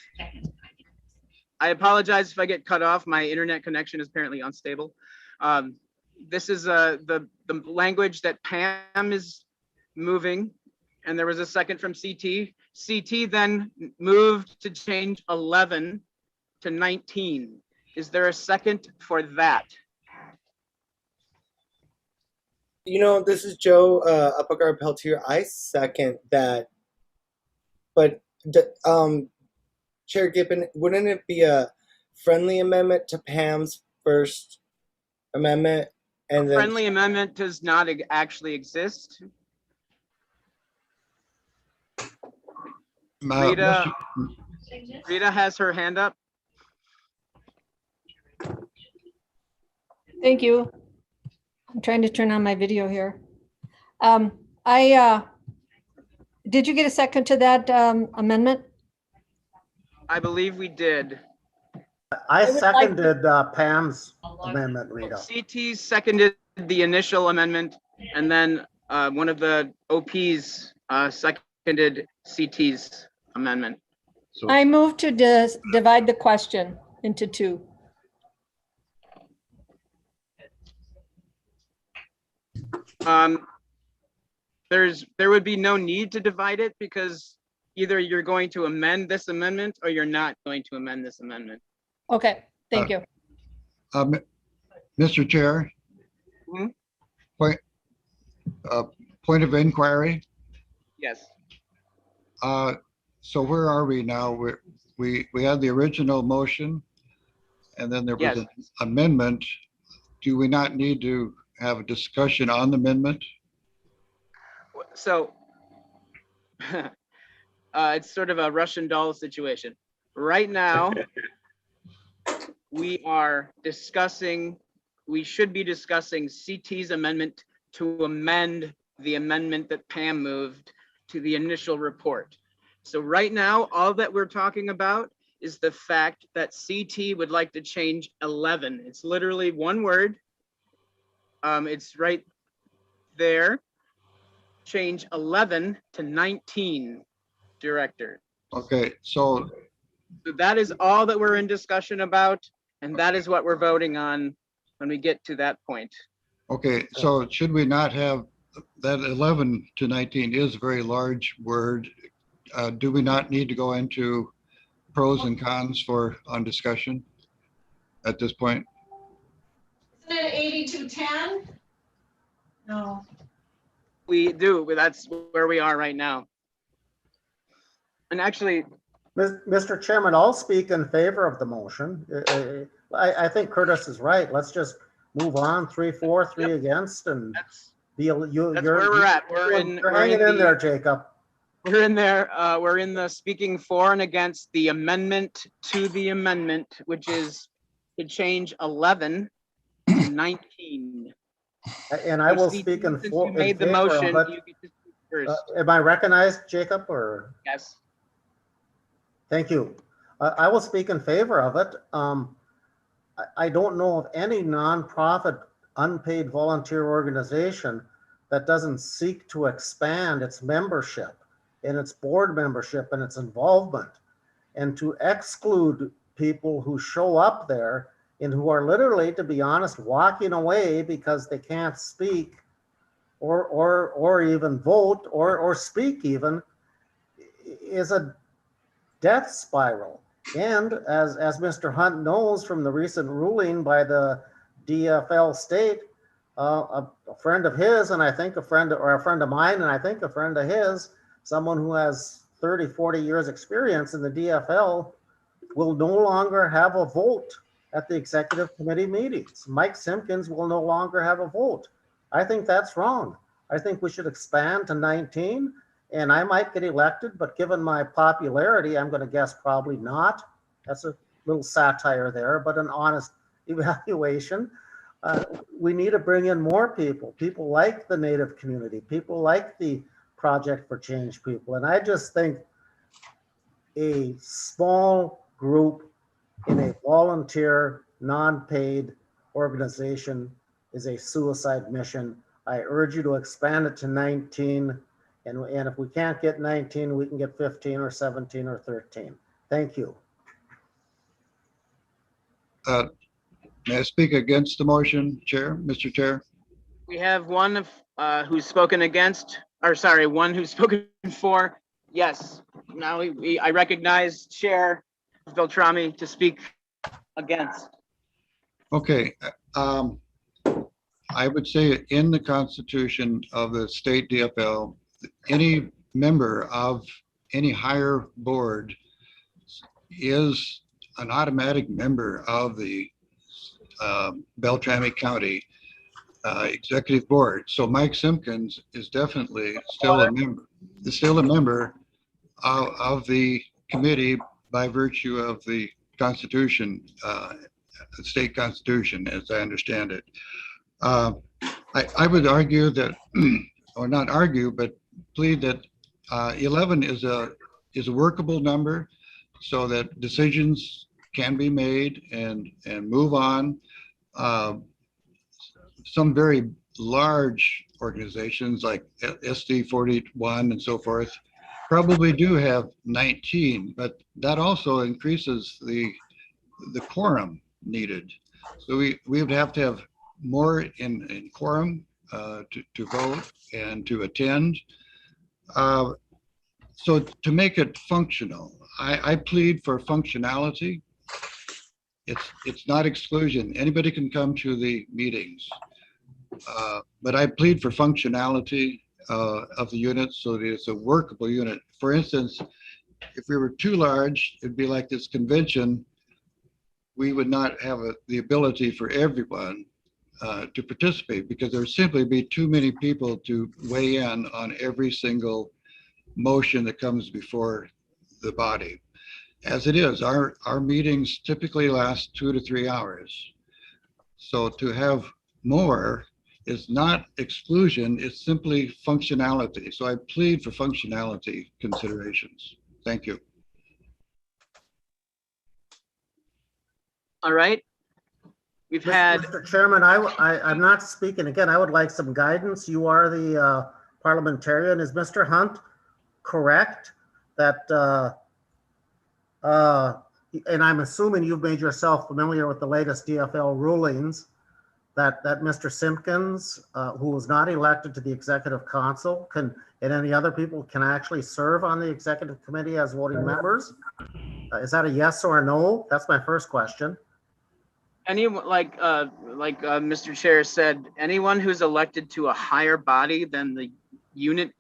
I apologize if I get cut off. My internet connection is apparently unstable. This is the language that Pam is moving, and there was a second from CT. CT then moved to change 11 to 19. Is there a second for that? You know, this is Joe Uppegar-Peltier. I second that. But Chair Gibbon, wouldn't it be a friendly amendment to Pam's first amendment? And then Friendly amendment does not actually exist. Rita has her hand up. Thank you. I'm trying to turn on my video here. Did you get a second to that amendment? I believe we did. I seconded Pam's amendment, Rita. CT seconded the initial amendment, and then one of the OPs seconded CT's amendment. I move to divide the question into two. There would be no need to divide it because either you're going to amend this amendment or you're not going to amend this amendment. Okay, thank you. Mr. Chair, Mhm. Point of inquiry. Yes. So where are we now? We had the original motion and then there was Yes. an amendment. Do we not need to have a discussion on the amendment? So it's sort of a Russian doll situation. Right now, we should be discussing CT's amendment to amend the amendment that Pam moved to the initial report. So right now, all that we're talking about is the fact that CT would like to change 11. It's literally one word. It's right there. Change 11 to 19, Director. Okay, so that is all that we're in discussion about, and that is what we're voting on when we get to that point. okay, so should we not have that 11 to 19 is a very large word. Do we not need to go into pros and cons on discussion at this point? Isn't it 8210? No. We do, but that's where we are right now. And actually, Mr. Chairman, I'll speak in favor of the motion. I think Curtis is right. Let's just move on. 3-4, 3 against, and that's where we're at. You're hanging in there, Jacob. We're in there. We're in the speaking for and against the amendment to the amendment, which is to change 11 to 19. And I will speak in Since for. you made the in favor motion, of it. you get to speak first. Am I recognized, Jacob, or? Yes. Thank you. I will speak in favor of it. I don't know of any nonprofit, unpaid volunteer organization that doesn't seek to expand its membership and its board membership and its involvement, and to exclude people who show up there and who are literally, to be honest, walking away because they can't speak or even vote or speak even, is a death spiral. And as Mr. Hunt knows from the recent ruling by the DFL state, a friend of his, and I think a friend of mine, and I think a friend of his, someone who has 30, 40 years experience in the DFL, will no longer have a vote at the executive committee meetings. Mike Simpkins will no longer have a vote. I think that's wrong. I think we should expand to 19, and I might get elected, but given my popularity, I'm going to guess probably not. That's a little satire there, but an honest evaluation. We need to bring in more people like the Native community, people like the Project for Change people. And I just think a small group in a volunteer, non-paid organization is a suicide mission. I urge you to expand it to 19. And if we can't get 19, we can get 15 or 17 or 13. Thank you. May I speak against the motion, Chair, Mr. Chair? We have one who's spoken against, or sorry, one who's spoken for. Yes. Now I recognize Chair Beltrami to speak against. Okay. I would say in the Constitution of the state DFL, any member of any higher board is an automatic member of the Beltrami County Executive Board. So Mike Simpkins is definitely still a member of the committee by virtue of the Constitution, the state Constitution, as I understand it. I would argue that, or not argue, but plead that 11 is a workable number so that decisions can be made and move on. Some very large organizations like SD 41 and so forth probably do have 19, but that also increases the quorum needed. So we would have to have more in quorum to vote and to attend. So to make it functional, I plead for functionality. It's not exclusion. Anybody can come to the meetings. But I plead for functionality of the unit so that it's a workable unit. For instance, if we were too large, it'd be like this convention. We would not have the ability for everyone to participate because there'd simply be too many people to weigh in on every single motion that comes before the body. As it is, our meetings typically last 2 to 3 hours. So to have more is not exclusion, it's simply functionality. So I plead for functionality considerations. Thank you. All right. We've had. Mr. Chairman, I'm not speaking again. I would like some guidance. You are the parliamentarian. Is Mr. Hunt correct that, and I'm assuming you've made yourself familiar with the latest DFL rulings, that Mr. Simpkins, who was not elected to the Executive Council, and any other people can actually serve on the Executive Committee as voting members? Is that a yes or a no? That's my first question. Anyone like Mr. Chair said, anyone who's elected to a higher body than the unit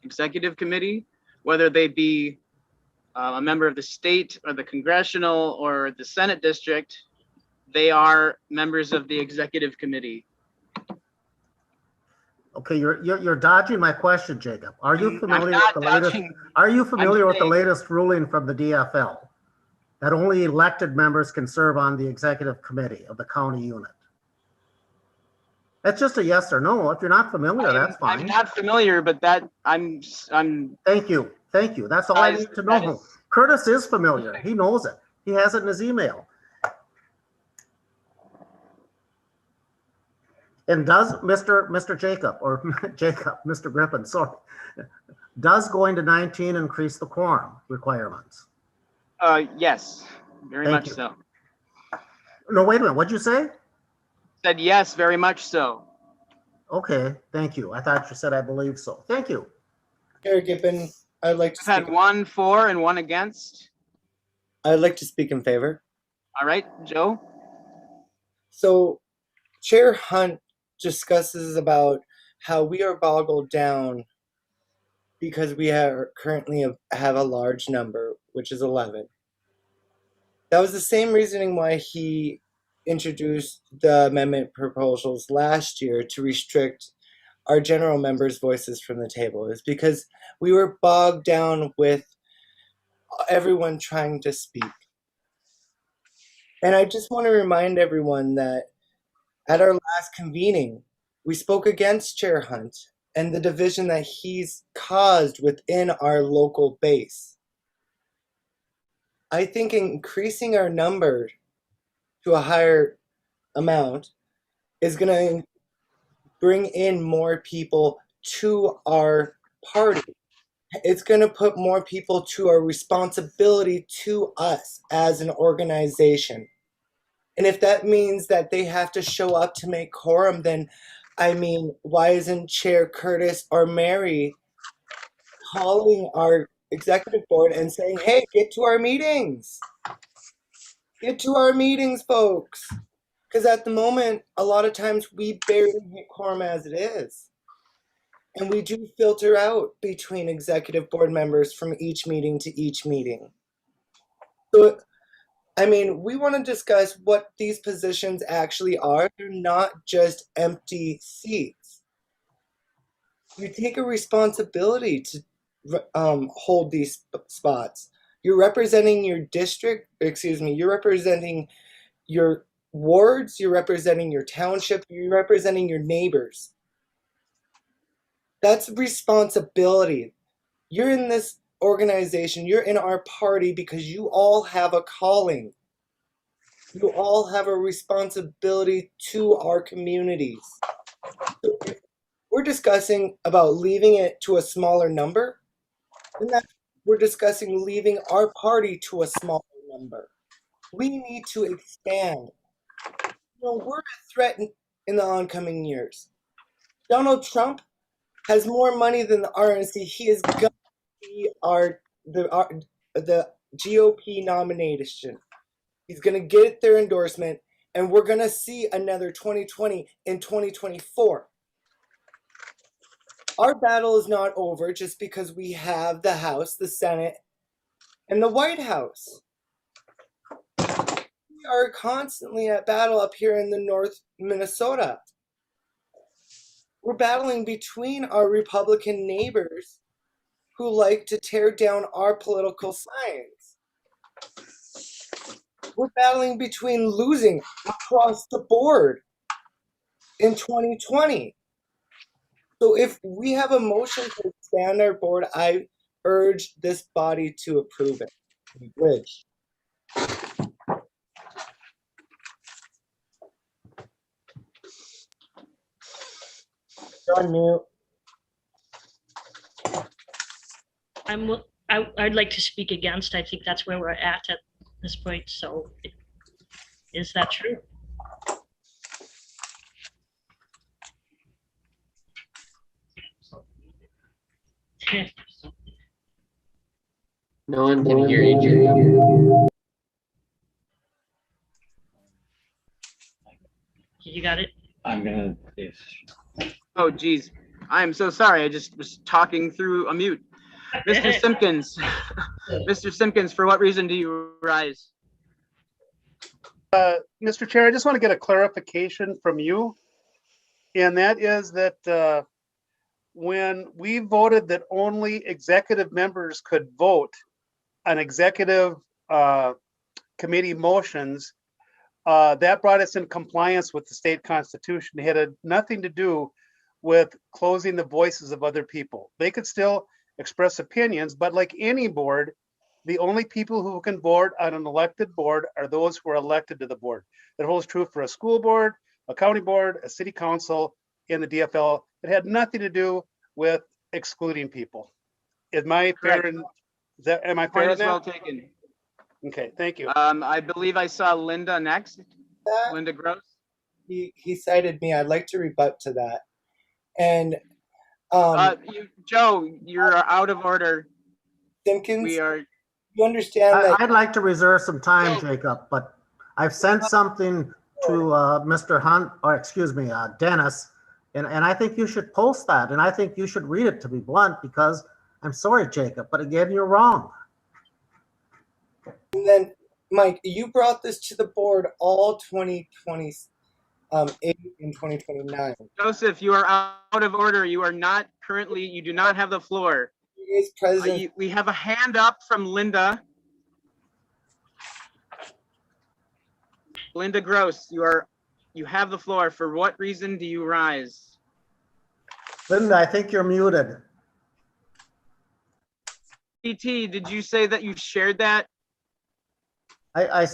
executive committee, whether they be a member of the state or the congressional or the Senate district, they are members of the executive committee. Okay, you're dodging my question, Jacob. Are you familiar not with the latest? dodging. Are you familiar with the saying- latest ruling from the DFL that only elected members can serve on the executive committee of the county unit? That's just a yes or no. If you're not familiar, that's fine. I'm not familiar, but that I'm. Thank you. That's all I need to know. Curtis is familiar. He knows it. He has it in his email. And does Mr. Jacob, or Mr. Griffin, sorry, does going to 19 increase the quorum requirements? Yes, very Thank much you. so. No, wait a minute. What'd you say? Said yes, very much so. Okay, thank you. I thought you said I believe so. Thank you. Chair Gippen, I'd like to I've had 1 for and 1 against. I'd like to speak in favor. All right, Joe. So Chair Hunt discusses about how we are boggled down because we currently have a large number, which is 11. That was the same reasoning why he introduced the amendment proposals last year to restrict our general members' voices from the table, is because we were bogged down with everyone trying to speak. And I just want to remind everyone that at our last convening, we spoke against Chair Hunt and the division that he's caused within our local base. I think increasing our number to a higher amount is going to bring in more people to our party. It's going to put more people to our responsibility to us as an organization. And if that means that they have to show up to make quorum, then, I mean, why isn't Chair Curtis or Mary calling our executive board and saying, hey, get to our meetings? Get to our meetings, folks. Because at the moment, a lot of times we barely hit quorum as it is. And we do filter out between executive board members from each meeting to each meeting. So, I mean, we want to discuss what these positions actually are. They're not just empty seats. You take a responsibility to hold these spots. You're representing your district, you're representing your wards, you're representing your township, you're representing your neighbors. That's responsibility. You're in this organization, you're in our party because you all have a calling. You all have a responsibility to our communities. So if we're discussing about leaving it to a smaller number, then that we're discussing leaving our party to a smaller number. We need to expand. We're a threat in the oncoming years. Donald Trump has more money than the RNC. He is going to be the GOP nomination. He's going to get their endorsement, and we're going to see another 2020 in 2024. Our battle is not over just because we have the House, the Senate, and the White House. We are constantly at battle up here in the North Minnesota. We're battling between our Republican neighbors who like to tear down our political signs. We're battling between losing across the board in 2020. So if we have a motion to expand our board, I urge this body to approve it. Bridge. You're on mute. I'd like to speak against. I think that's where we're at this point. So is that true? No one can hear you, Jay. You got it? I'm gonna, Oh, geez. I am so sorry. I just was talking through a mute. Mr. Simpkins, Mr. Simpkins, for what reason do you rise? Mr. Chair, I just want to get a clarification from you. And that is that when we voted that only executive members could vote on executive committee motions, that brought us in compliance with the state constitution. It had nothing to do with closing the voices of other people. They could still express opinions, but like any board, the only people who can vote on an elected board are those who are elected to the board. That holds true for a school board, a county board, a city council, and the DFL. It had nothing to do with excluding people. Am I fair? Am I fair? Point is well taken. Okay, thank you. I believe I saw Linda next. Linda Gross. He cited me. I'd like to rebut to that. And Joe, you're out of order. Simpkins, you understand that I'd like to reserve some time, Jacob, but I've sent something to Mr. Hunt, or excuse me, Dennis, and I think you should post that, and I think you should read it, to be blunt, because I'm sorry, Jacob, but again, you're wrong. And then, Mike, you brought this to the board all 2028 and 2029. Joseph, you are out of order. You are not currently, you do not have the floor. We have a hand up from Linda. Linda Gross, you have the floor. For what reason do you rise? Linda, I think you're muted. PT, did you say that you shared that? I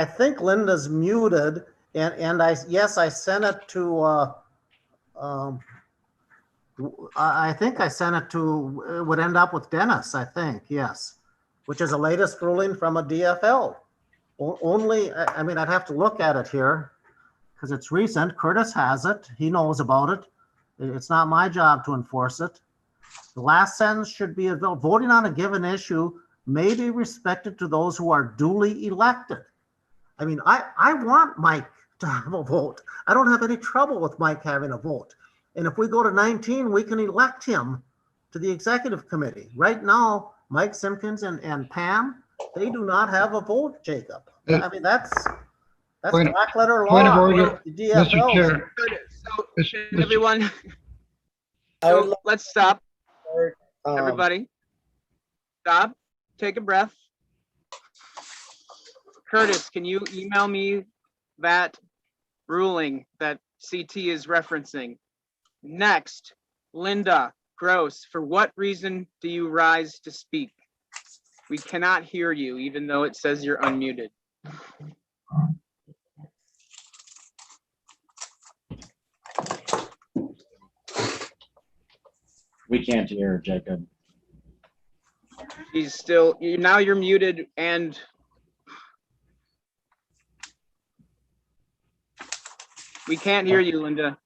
think Linda's muted, and yes, I sent it to, I think I sent it to, it would end up with Dennis, I think, yes, which is the latest ruling from a DFL. Only, I mean, I'd have to look at it here because it's recent. Curtis has it. He knows about it. It's not my job to enforce it. The last sentence should be voting on a given issue may be respected to those who are duly elected. I mean, I want Mike to have a vote. I don't have any trouble with Mike having a vote. And if we go to 19, we can elect him to the executive committee. Right now, Mike Simpkins and Pam, they do not have a vote, Jacob. I mean, that's black letter law. Point of order, The DFL. Mr. Chair. So, everyone, so let's stop. Everybody, stop. Take a breath. Curtis, can you email me that ruling that CT is referencing? Next, Linda Gross, for what reason do you rise to speak? We cannot hear you, even though it says you're unmuted. We can't hear Jacob. He's still, now you're muted and we can't hear you, Linda.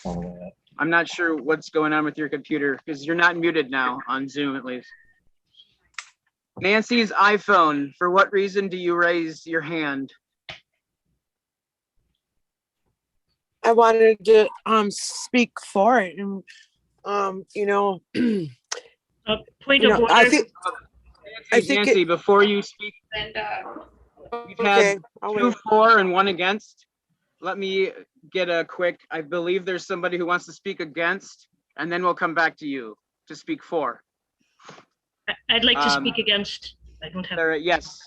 All the way up. I'm not sure what's going on with your computer because you're not muted now on Zoom at least. Nancy's iPhone, for what reason do you raise your hand? I wanted to speak for it, and you know, Point you of know, order. I think Nancy, before you speak, we've had I'll 2 wait. for and 1 against. Let me get a quick, I believe there's somebody who wants to speak against, and then we'll come back to you to speak for. I'd like to speak against. I don't have. Yes.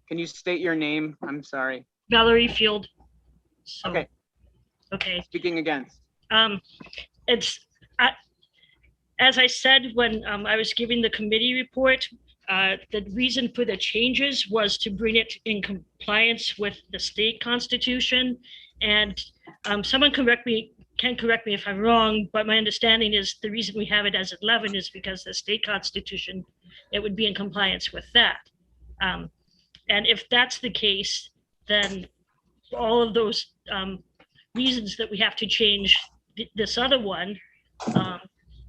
Can you state your name? I'm sorry. Valerie Field. So, Okay. Okay. Speaking against. It's, as I said, when I was giving the committee report, the reason for the changes was to bring it in compliance with the state constitution. And someone can correct me if I'm wrong, but my understanding is the reason we have it as 11 is because the state constitution, it would be in compliance with that. And if that's the case, then all of those reasons that we have to change this other one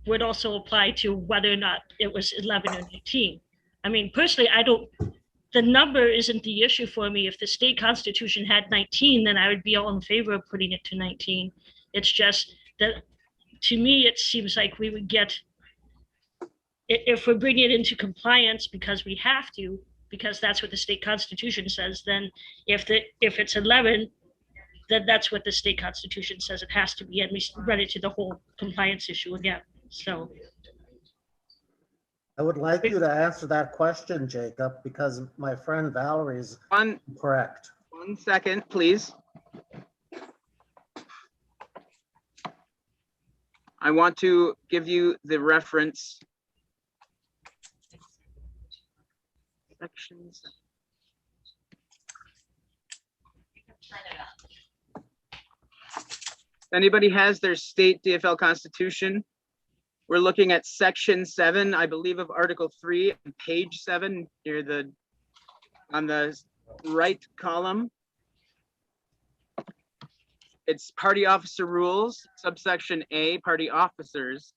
would also apply to whether or not it was 11 or 19. I mean, personally, the number isn't the issue for me. If the state constitution had 19, then I would be all in favor of putting it to 19. It's just that, to me, it seems like we would get, if we're bringing it into compliance because we have to, because that's what the state constitution says, then if it's 11, then that's what the state constitution says it has to be, and we run into the whole compliance issue again. So I would like you to answer that question, Jacob, because my friend Valerie is correct. 1 second, please. I want to give you the reference. Sections. If anybody has their state DFL constitution, we're looking at section 7, I believe, of article 3, page 7, near on the right column. It's party officer rules, subsection A, party officers.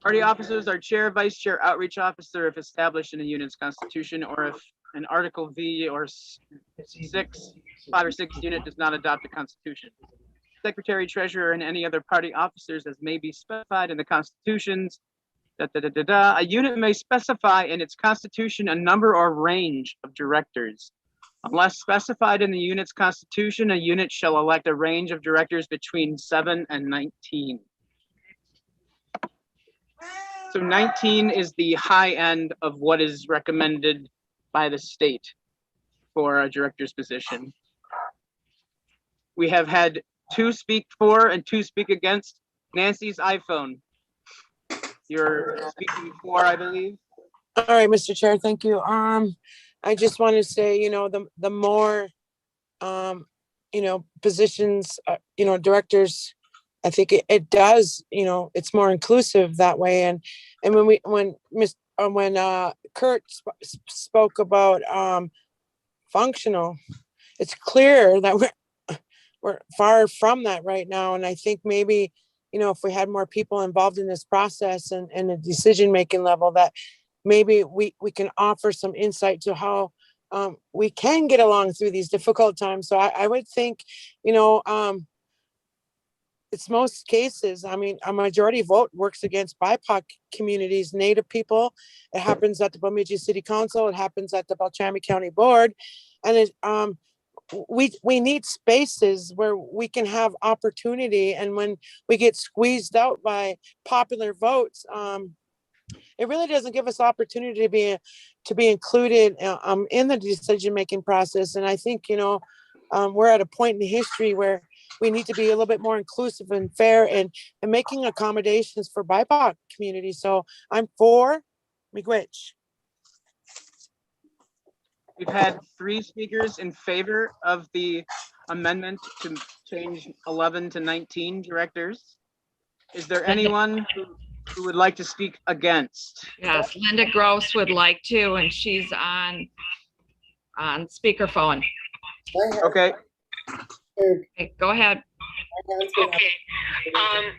Party officers are chair, vice chair, outreach officer if established in a unit's constitution, or if an article V or 5 or 6 unit does not adopt a constitution. Secretary, treasurer, and any other party officers as may be specified in the constitutions. A unit may specify in its constitution a number or range of directors. Unless specified in the unit's constitution, a unit shall elect a range of directors between 7 and 19. So 19 is the high end of what is recommended by the state for a director's position. We have had 2 speak for and 2 speak against. Nancy's iPhone. You're speaking for, I believe. All right, Mr. Chair, thank you. I just want to say, you know, the more, you know, positions, you know, directors, I think it does, you know, it's more inclusive that way. And when Kurt spoke about functional, it's clear that we're far from that right now. And I think maybe, you know, if we had more people involved in this process and the decision-making level, that maybe we can offer some insight to how we can get along through these difficult times. So I would think, you know, it's most cases, I mean, a majority vote works against BIPOC communities, Native people. It happens at the Bemidji City Council. It happens at the Beltrami County Board. And we need spaces where we can have opportunity. And when we get squeezed out by popular votes, it really doesn't give us opportunity to be included in the decision-making process. And I think, you know, we're at a point in history where we need to be a little bit more inclusive and fair and making accommodations for BIPOC communities. So I'm for Miigwech. We've had 3 speakers in favor of the amendment to change 11 to 19 directors. Is there anyone who would like to speak against? Yes, Linda Gross would like to, and she's on speakerphone. Okay. Okay, go ahead. Okay, I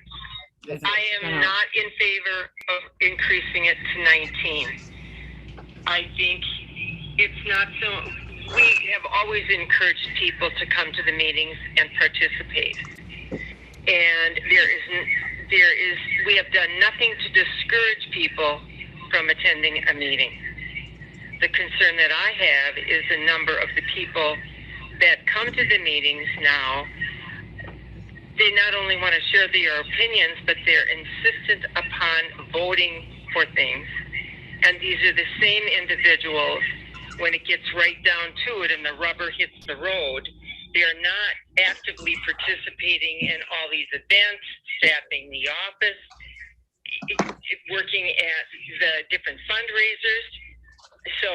am not in favor of increasing it to 19. I think it's not so, we have always encouraged people to come to the meetings and participate. And we have done nothing to discourage people from attending a meeting. The concern that I have is the number of the people that come to the meetings now. They not only want to share their opinions, but they're insistent upon voting for things. And these are the same individuals, when it gets right down to it and the rubber hits the road, they're not actively participating in all these events, staffing the office, working at the different fundraisers. So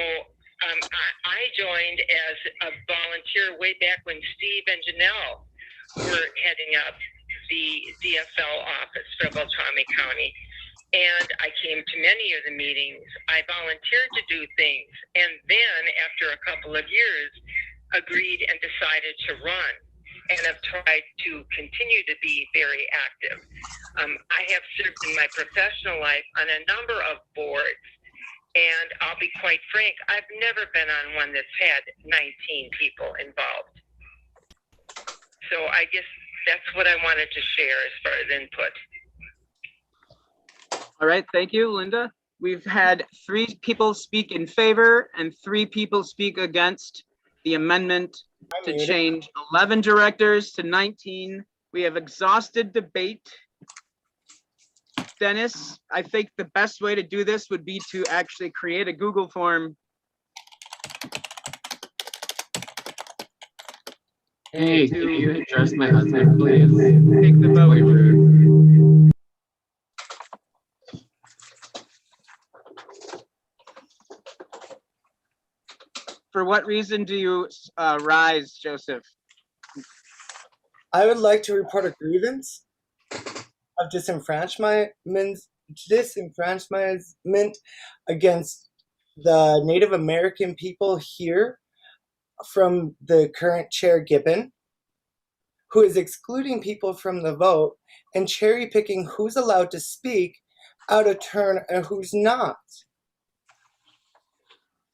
I joined as a volunteer way back when Steve and Janelle were heading up the DFL office for Beltrami County. And I came to many of the meetings. I volunteered to do things. And then after a couple of years, agreed and decided to run, and have tried to continue to be very active. I have served in my professional life on a number of boards, and I'll be quite frank, I've never been on one that's had 19 people involved. So I guess that's what I wanted to share as far as input. All right, thank you, Linda. We've had 3 people speak in favor and 3 people speak against the amendment to change 11 directors to 19. We have exhausted debate. Dennis, I think the best way to do this would be to actually create a Google form. Hey, can you address my husband, please? Take the vote. For what reason do you rise, Joseph? I would like to report a grievance of disenfranchisement against the Native American people here from the current Chair Gibbon, who is excluding people from the vote and cherry picking who's allowed to speak out of turn and who's not.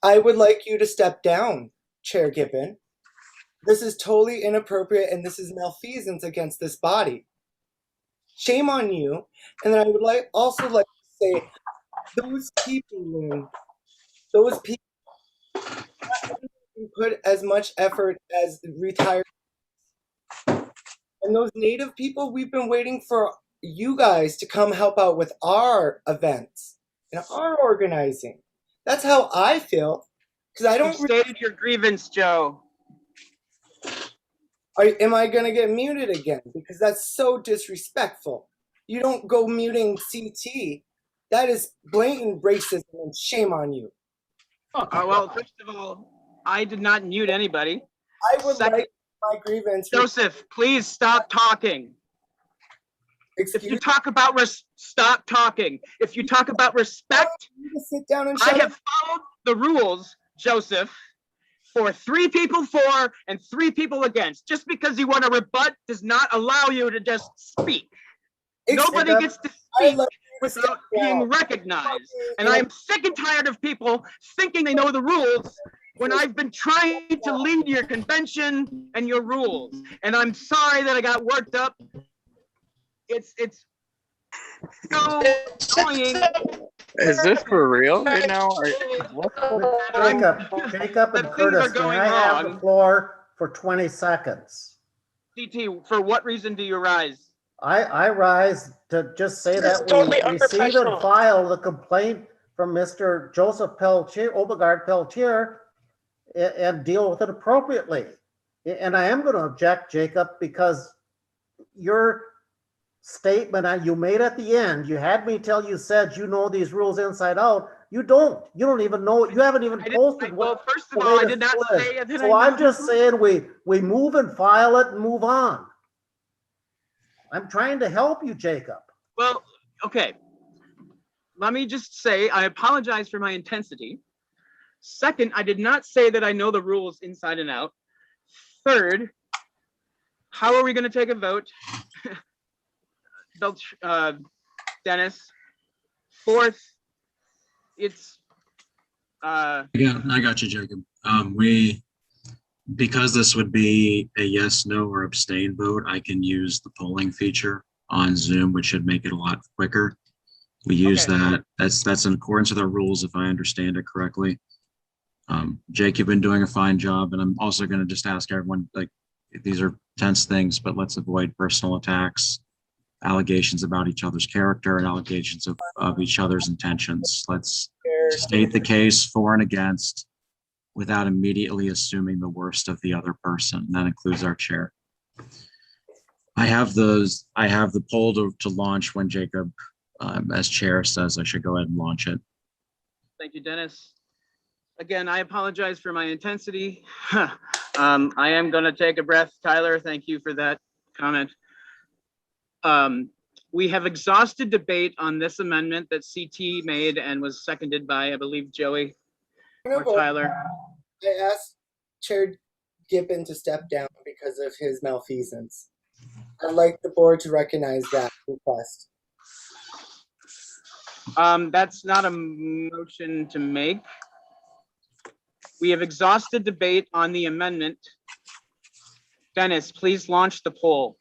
I would like you to step down, Chair Gibbon. This is totally inappropriate and this is malfeasance against this body. Shame on you. And then I would also like to say, those people put as much effort as retired. And those Native people, we've been waiting for you guys to come help out with our events and our organizing. That's how I feel. Because I don't. You stated your grievance, Joe. Am I going to get muted again? Because that's so disrespectful. You don't go muting CT. That is blatant racism and shame on you. Well, first of all, I did not mute anybody. I would like my grievance. Joseph, please stop talking. If you talk about stop talking. If you talk about respect, sit down and I have followed the rules, Joseph, for 3 people for and 3 people against. Just because you want to rebut does not allow you to just speak. Nobody gets to speak without being recognized. And I am sick and tired of people thinking they know the rules when I've been trying to lead your convention and your rules. And I'm sorry that I got worked up. It's so annoying. Is this for real right now? Jacob and Curtis, can I have the floor for 20 seconds? CT, for what reason do you rise? I rise to just say that totally we receive and file the complaint from Mr. Joseph Pelletier, Obligard Pelletier, and deal with it appropriately. And I am going to object, Jacob, because your statement you made at the end, you had me till you said you know these rules inside out. You don't even know. You haven't even posted what. First of all, I did not say that. So I'm just saying we move and file it and move on. I'm trying to help you, Jacob. Well, okay. Let me just say, I apologize for my intensity. Second, I did not say that I know the rules inside and out. Third, how are we going to take a vote? Dennis. Fourth, it's Yeah, I got you, Jacob. Because this would be a yes, no, or abstain vote, I can use the polling feature on Zoom, which should make it a lot quicker. We use Okay. that. That's in accordance with our rules, if I understand it correctly. Jake, you've been doing a fine job, and I'm also going to just ask everyone, like, these are tense things, but let's avoid personal attacks, allegations about each other's character, and allegations of each other's intentions. Let's state the case for and against without immediately assuming the worst of the other person. That includes our chair. I have the poll to launch when Jacob, as chair, says I should go ahead and launch it. Thank you, Dennis. Again, I apologize for my intensity. I am going to take a breath. Tyler, thank you for that comment. We have exhausted debate on this amendment that CT made and was seconded by, I believe, Joey or Tyler. I asked Chair Gibbon to step down because of his malfeasance. I'd like the board to recognize that request. That's not a motion to make. We have exhausted debate on the amendment. Dennis, please launch the poll.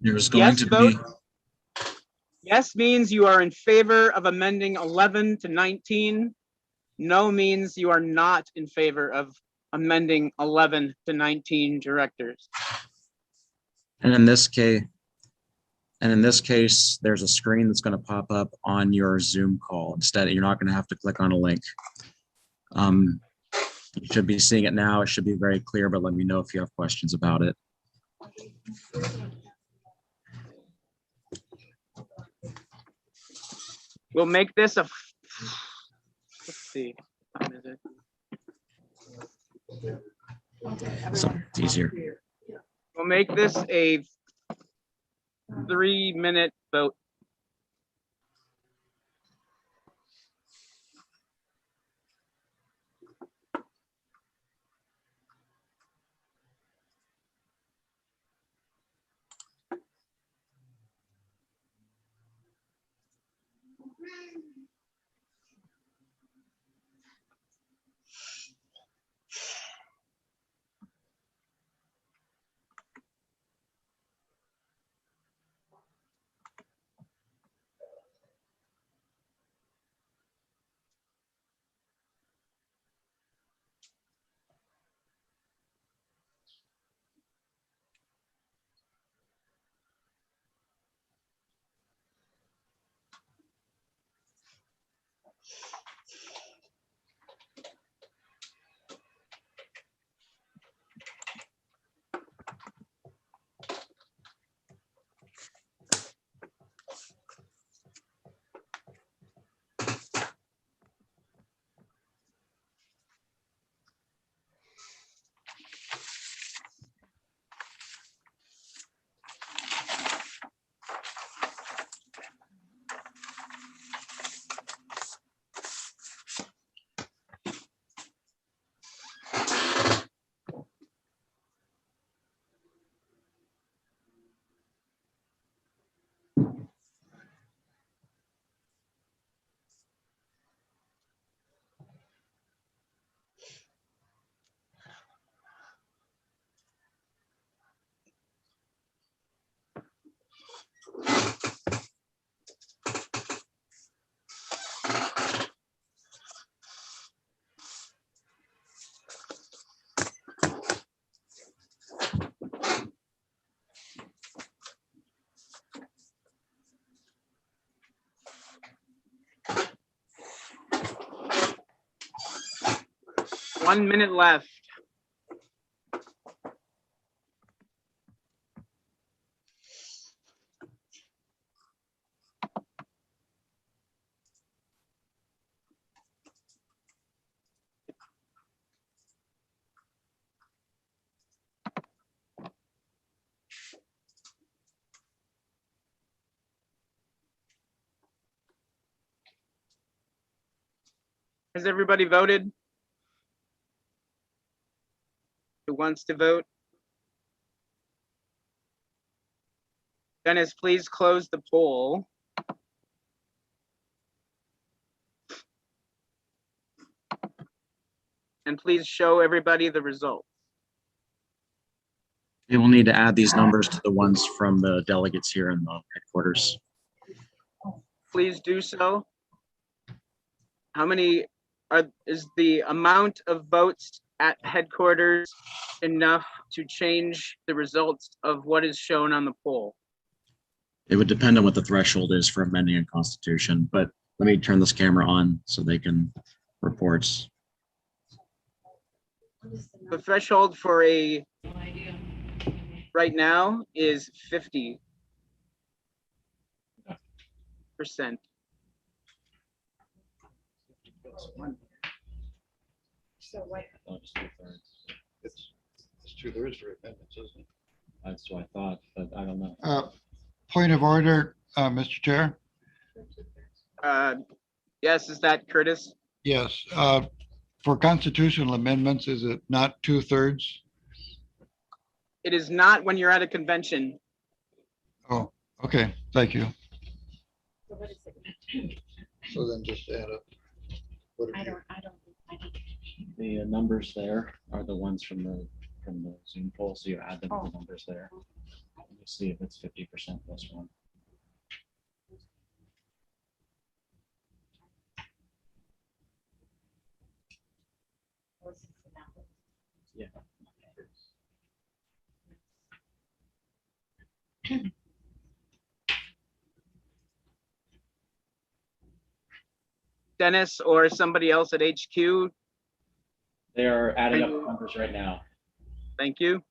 There's going Yes to vote. be. Yes means you are in favor of amending 11 to 19. No means you are not in favor of amending 11 to 19 directors. And in this case, there's a screen that's going to pop up on your Zoom call. Instead, you're not going to have to click on a link. You should be seeing it now. It should be very clear, but let me know if you have questions about it. We'll make this a, let's see, what time is it? So it's easier. We'll make this a 3-minute vote. One minute left. Has everybody voted? Who wants to vote? Dennis, please close the poll. And please show everybody the results. We will need to add these numbers to the ones from the delegates here in the headquarters. Please do so. How many is the amount of votes at headquarters enough to change the results of what is shown on the poll? It would depend on what the threshold is for amending a constitution, but let me turn this camera on so they can report. The threshold for a right now is 50%. So what? It's 2/3 for amendments, isn't it? That's what I thought, but I don't know. Point of order, Mr. Chair. Yes, is that Curtis? Yes, for constitutional amendments, is it not 2/3? It is not when you're at a convention. Oh, okay, thank you. So what is it? So then just add up. I don't. The numbers there are the ones from the Zoom poll, so you add them to the numbers there. You see if it's 50% plus one. Yeah. Dennis or somebody else at HQ? They are adding up the numbers right now. Thank you.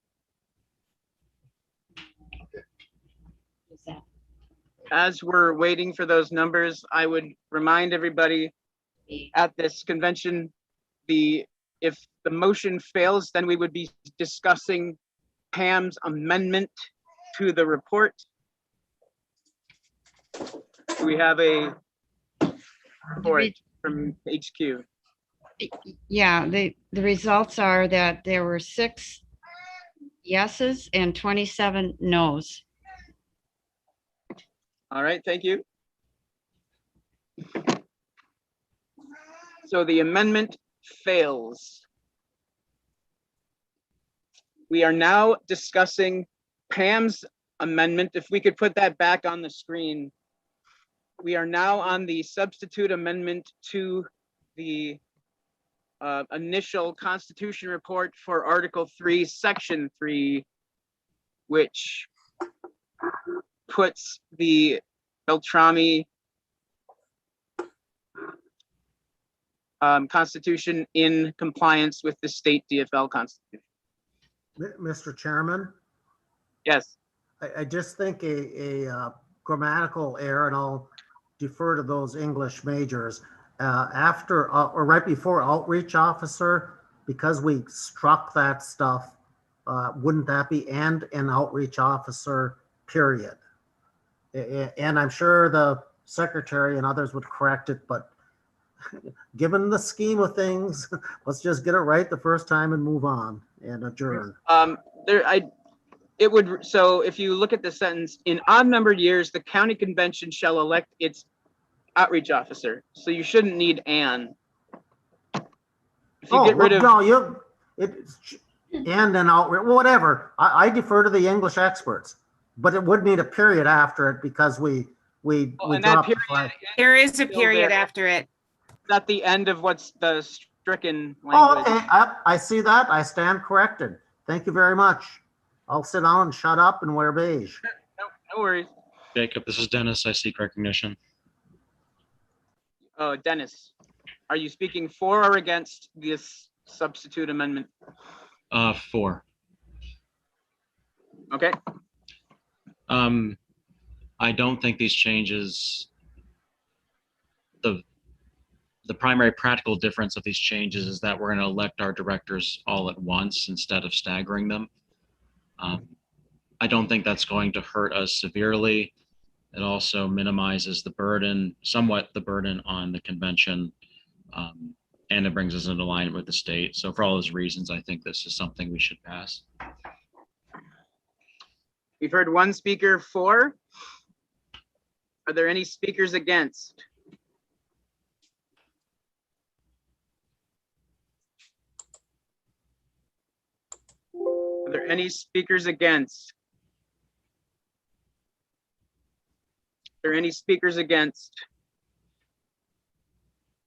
As we're waiting for those numbers, I would remind everybody at this convention, if the motion fails, then we would be discussing Pam's amendment to the report. We have a report from HQ. Yeah, the results are that there were 6 yeses and 27 nos. All right, thank you. So the amendment fails. We are now discussing Pam's amendment. If we could put that back on the screen. We are now on the substitute amendment to the initial Constitution report for Article 3, Section 3, which puts the Beltrami Constitution in compliance with the state DFL Constitution. Mr. Chairman, Yes. I just think a grammatical error, and I'll defer to those English majors. After or right before outreach officer, because we struck that stuff, wouldn't that be and an outreach officer, period? And I'm sure the secretary and others would correct it, but given the scheme of things, let's just get it right the first time and move on and adjourn. So if you look at the sentence, in odd numbered years, the county convention shall elect its outreach officer. So you shouldn't need an. If you get rid of. No, and an outreach, whatever. I defer to the English experts, but it would need a period after it because we dropped the flag. There is a period after it. At the end of what's the stricken Oh, language. okay. I see that. I stand corrected. Thank you very much. I'll sit down and shut up and wear beige. No worries. Jacob, this is Dennis. I seek recognition. Oh, Dennis, are you speaking for or against this substitute amendment? 4. Okay. I don't think these changes, the primary practical difference of these changes is that we're going to elect our directors all at once instead of staggering them. I don't think that's going to hurt us severely. It also minimizes the burden, somewhat the burden on the convention and it brings us into alignment with the state. So for all those reasons, I think this is something we should pass. We've heard one speaker for. Are there any speakers against? Are there any speakers against? Are there any speakers against?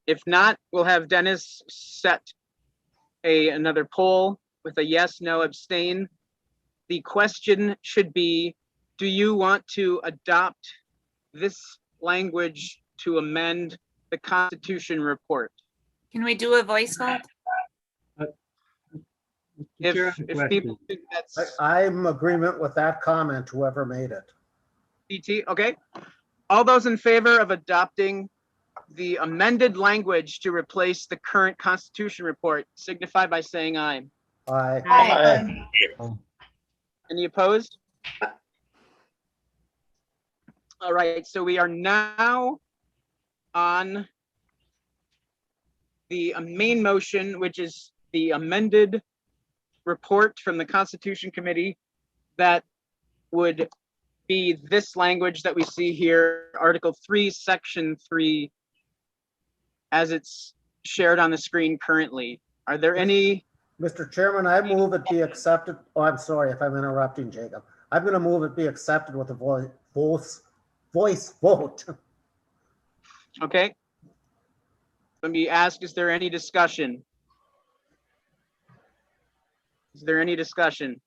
If not, we'll have Dennis set another poll with a yes, no, abstain. The question should be, do you want to adopt this language to amend the Constitution report? Can we do a voice vote? If people think that's I'm agreement with that comment, whoever made it. CT, okay. All those in favor of adopting the amended language to replace the current Constitution report signify by saying aye. Aye. Aye. Any opposed? All right, so we are now on the main motion, which is the amended report from the Constitution Committee that would be this language that we see here, Article 3, Section 3, as it's shared on the screen currently. Are there any? Mr. Chairman, I move it be accepted. Oh, I'm sorry if I'm interrupting, Jacob. I'm going to move it be accepted with a voice vote. Okay. Let me ask, is there any discussion? Is there any discussion?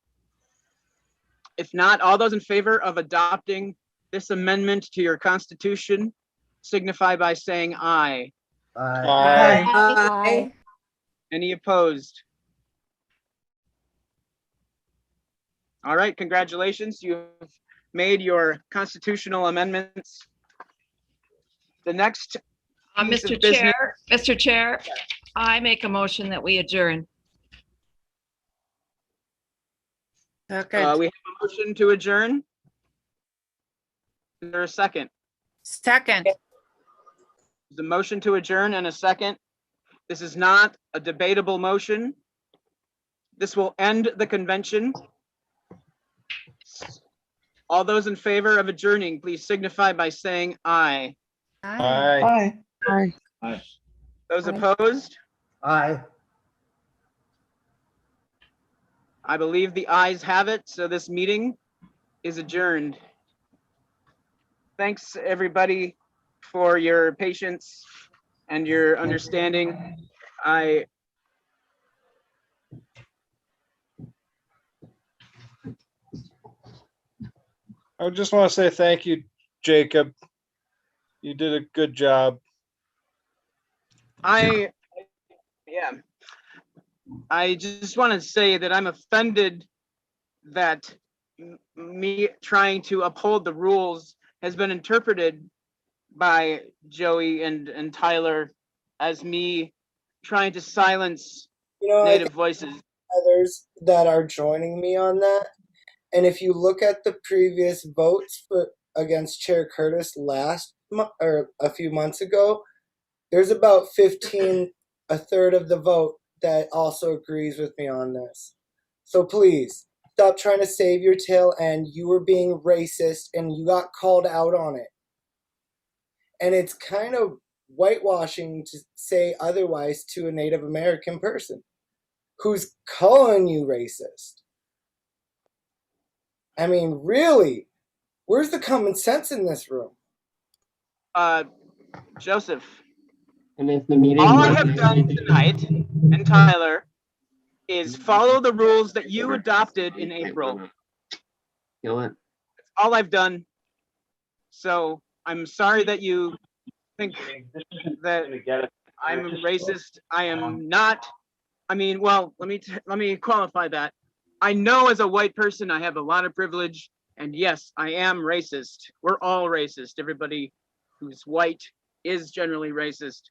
If not, all those in favor of adopting this amendment to your Constitution signify by saying aye. Aye. Aye. Any opposed? All right, congratulations. You've made your constitutional amendments. The next piece of business- Mr. Chair, I make a motion that we adjourn. Okay. We have a motion to adjourn. Is there a second? Second. The motion to adjourn and a second. This is not a debatable motion. This will end the convention. All those in favor of adjourning, please signify by saying aye. Aye. Aye. Those Aye. opposed? Aye. I believe the ayes have it, so this meeting is adjourned. Thanks, everybody, for your patience and your understanding. I just want to say thank you, Jacob. You did a good job. I just want to say that I'm offended that me trying to uphold the rules has been interpreted by Joey and Tyler as me trying to silence native voices. Others that are joining me on that. And if you look at the previous votes against Chair Curtis or a few months ago, there's about 15, a third of the vote that also agrees with me on this. So please stop trying to save your tail, and you were being racist and you got called out on it. And it's kind of whitewashing to say otherwise to a Native American person who's calling you racist. I mean, really, where's the common sense in this room? Joseph, And if the meeting. all I have done tonight, and Tyler, is follow the rules that you adopted in April. Kill it. That's all I've done. So I'm sorry that you think that I'm racist. I am not. I mean, well, let me qualify that. I know as a white person, I have a lot of privilege, and yes, I am racist. We're all racist. Everybody who's white is generally racist.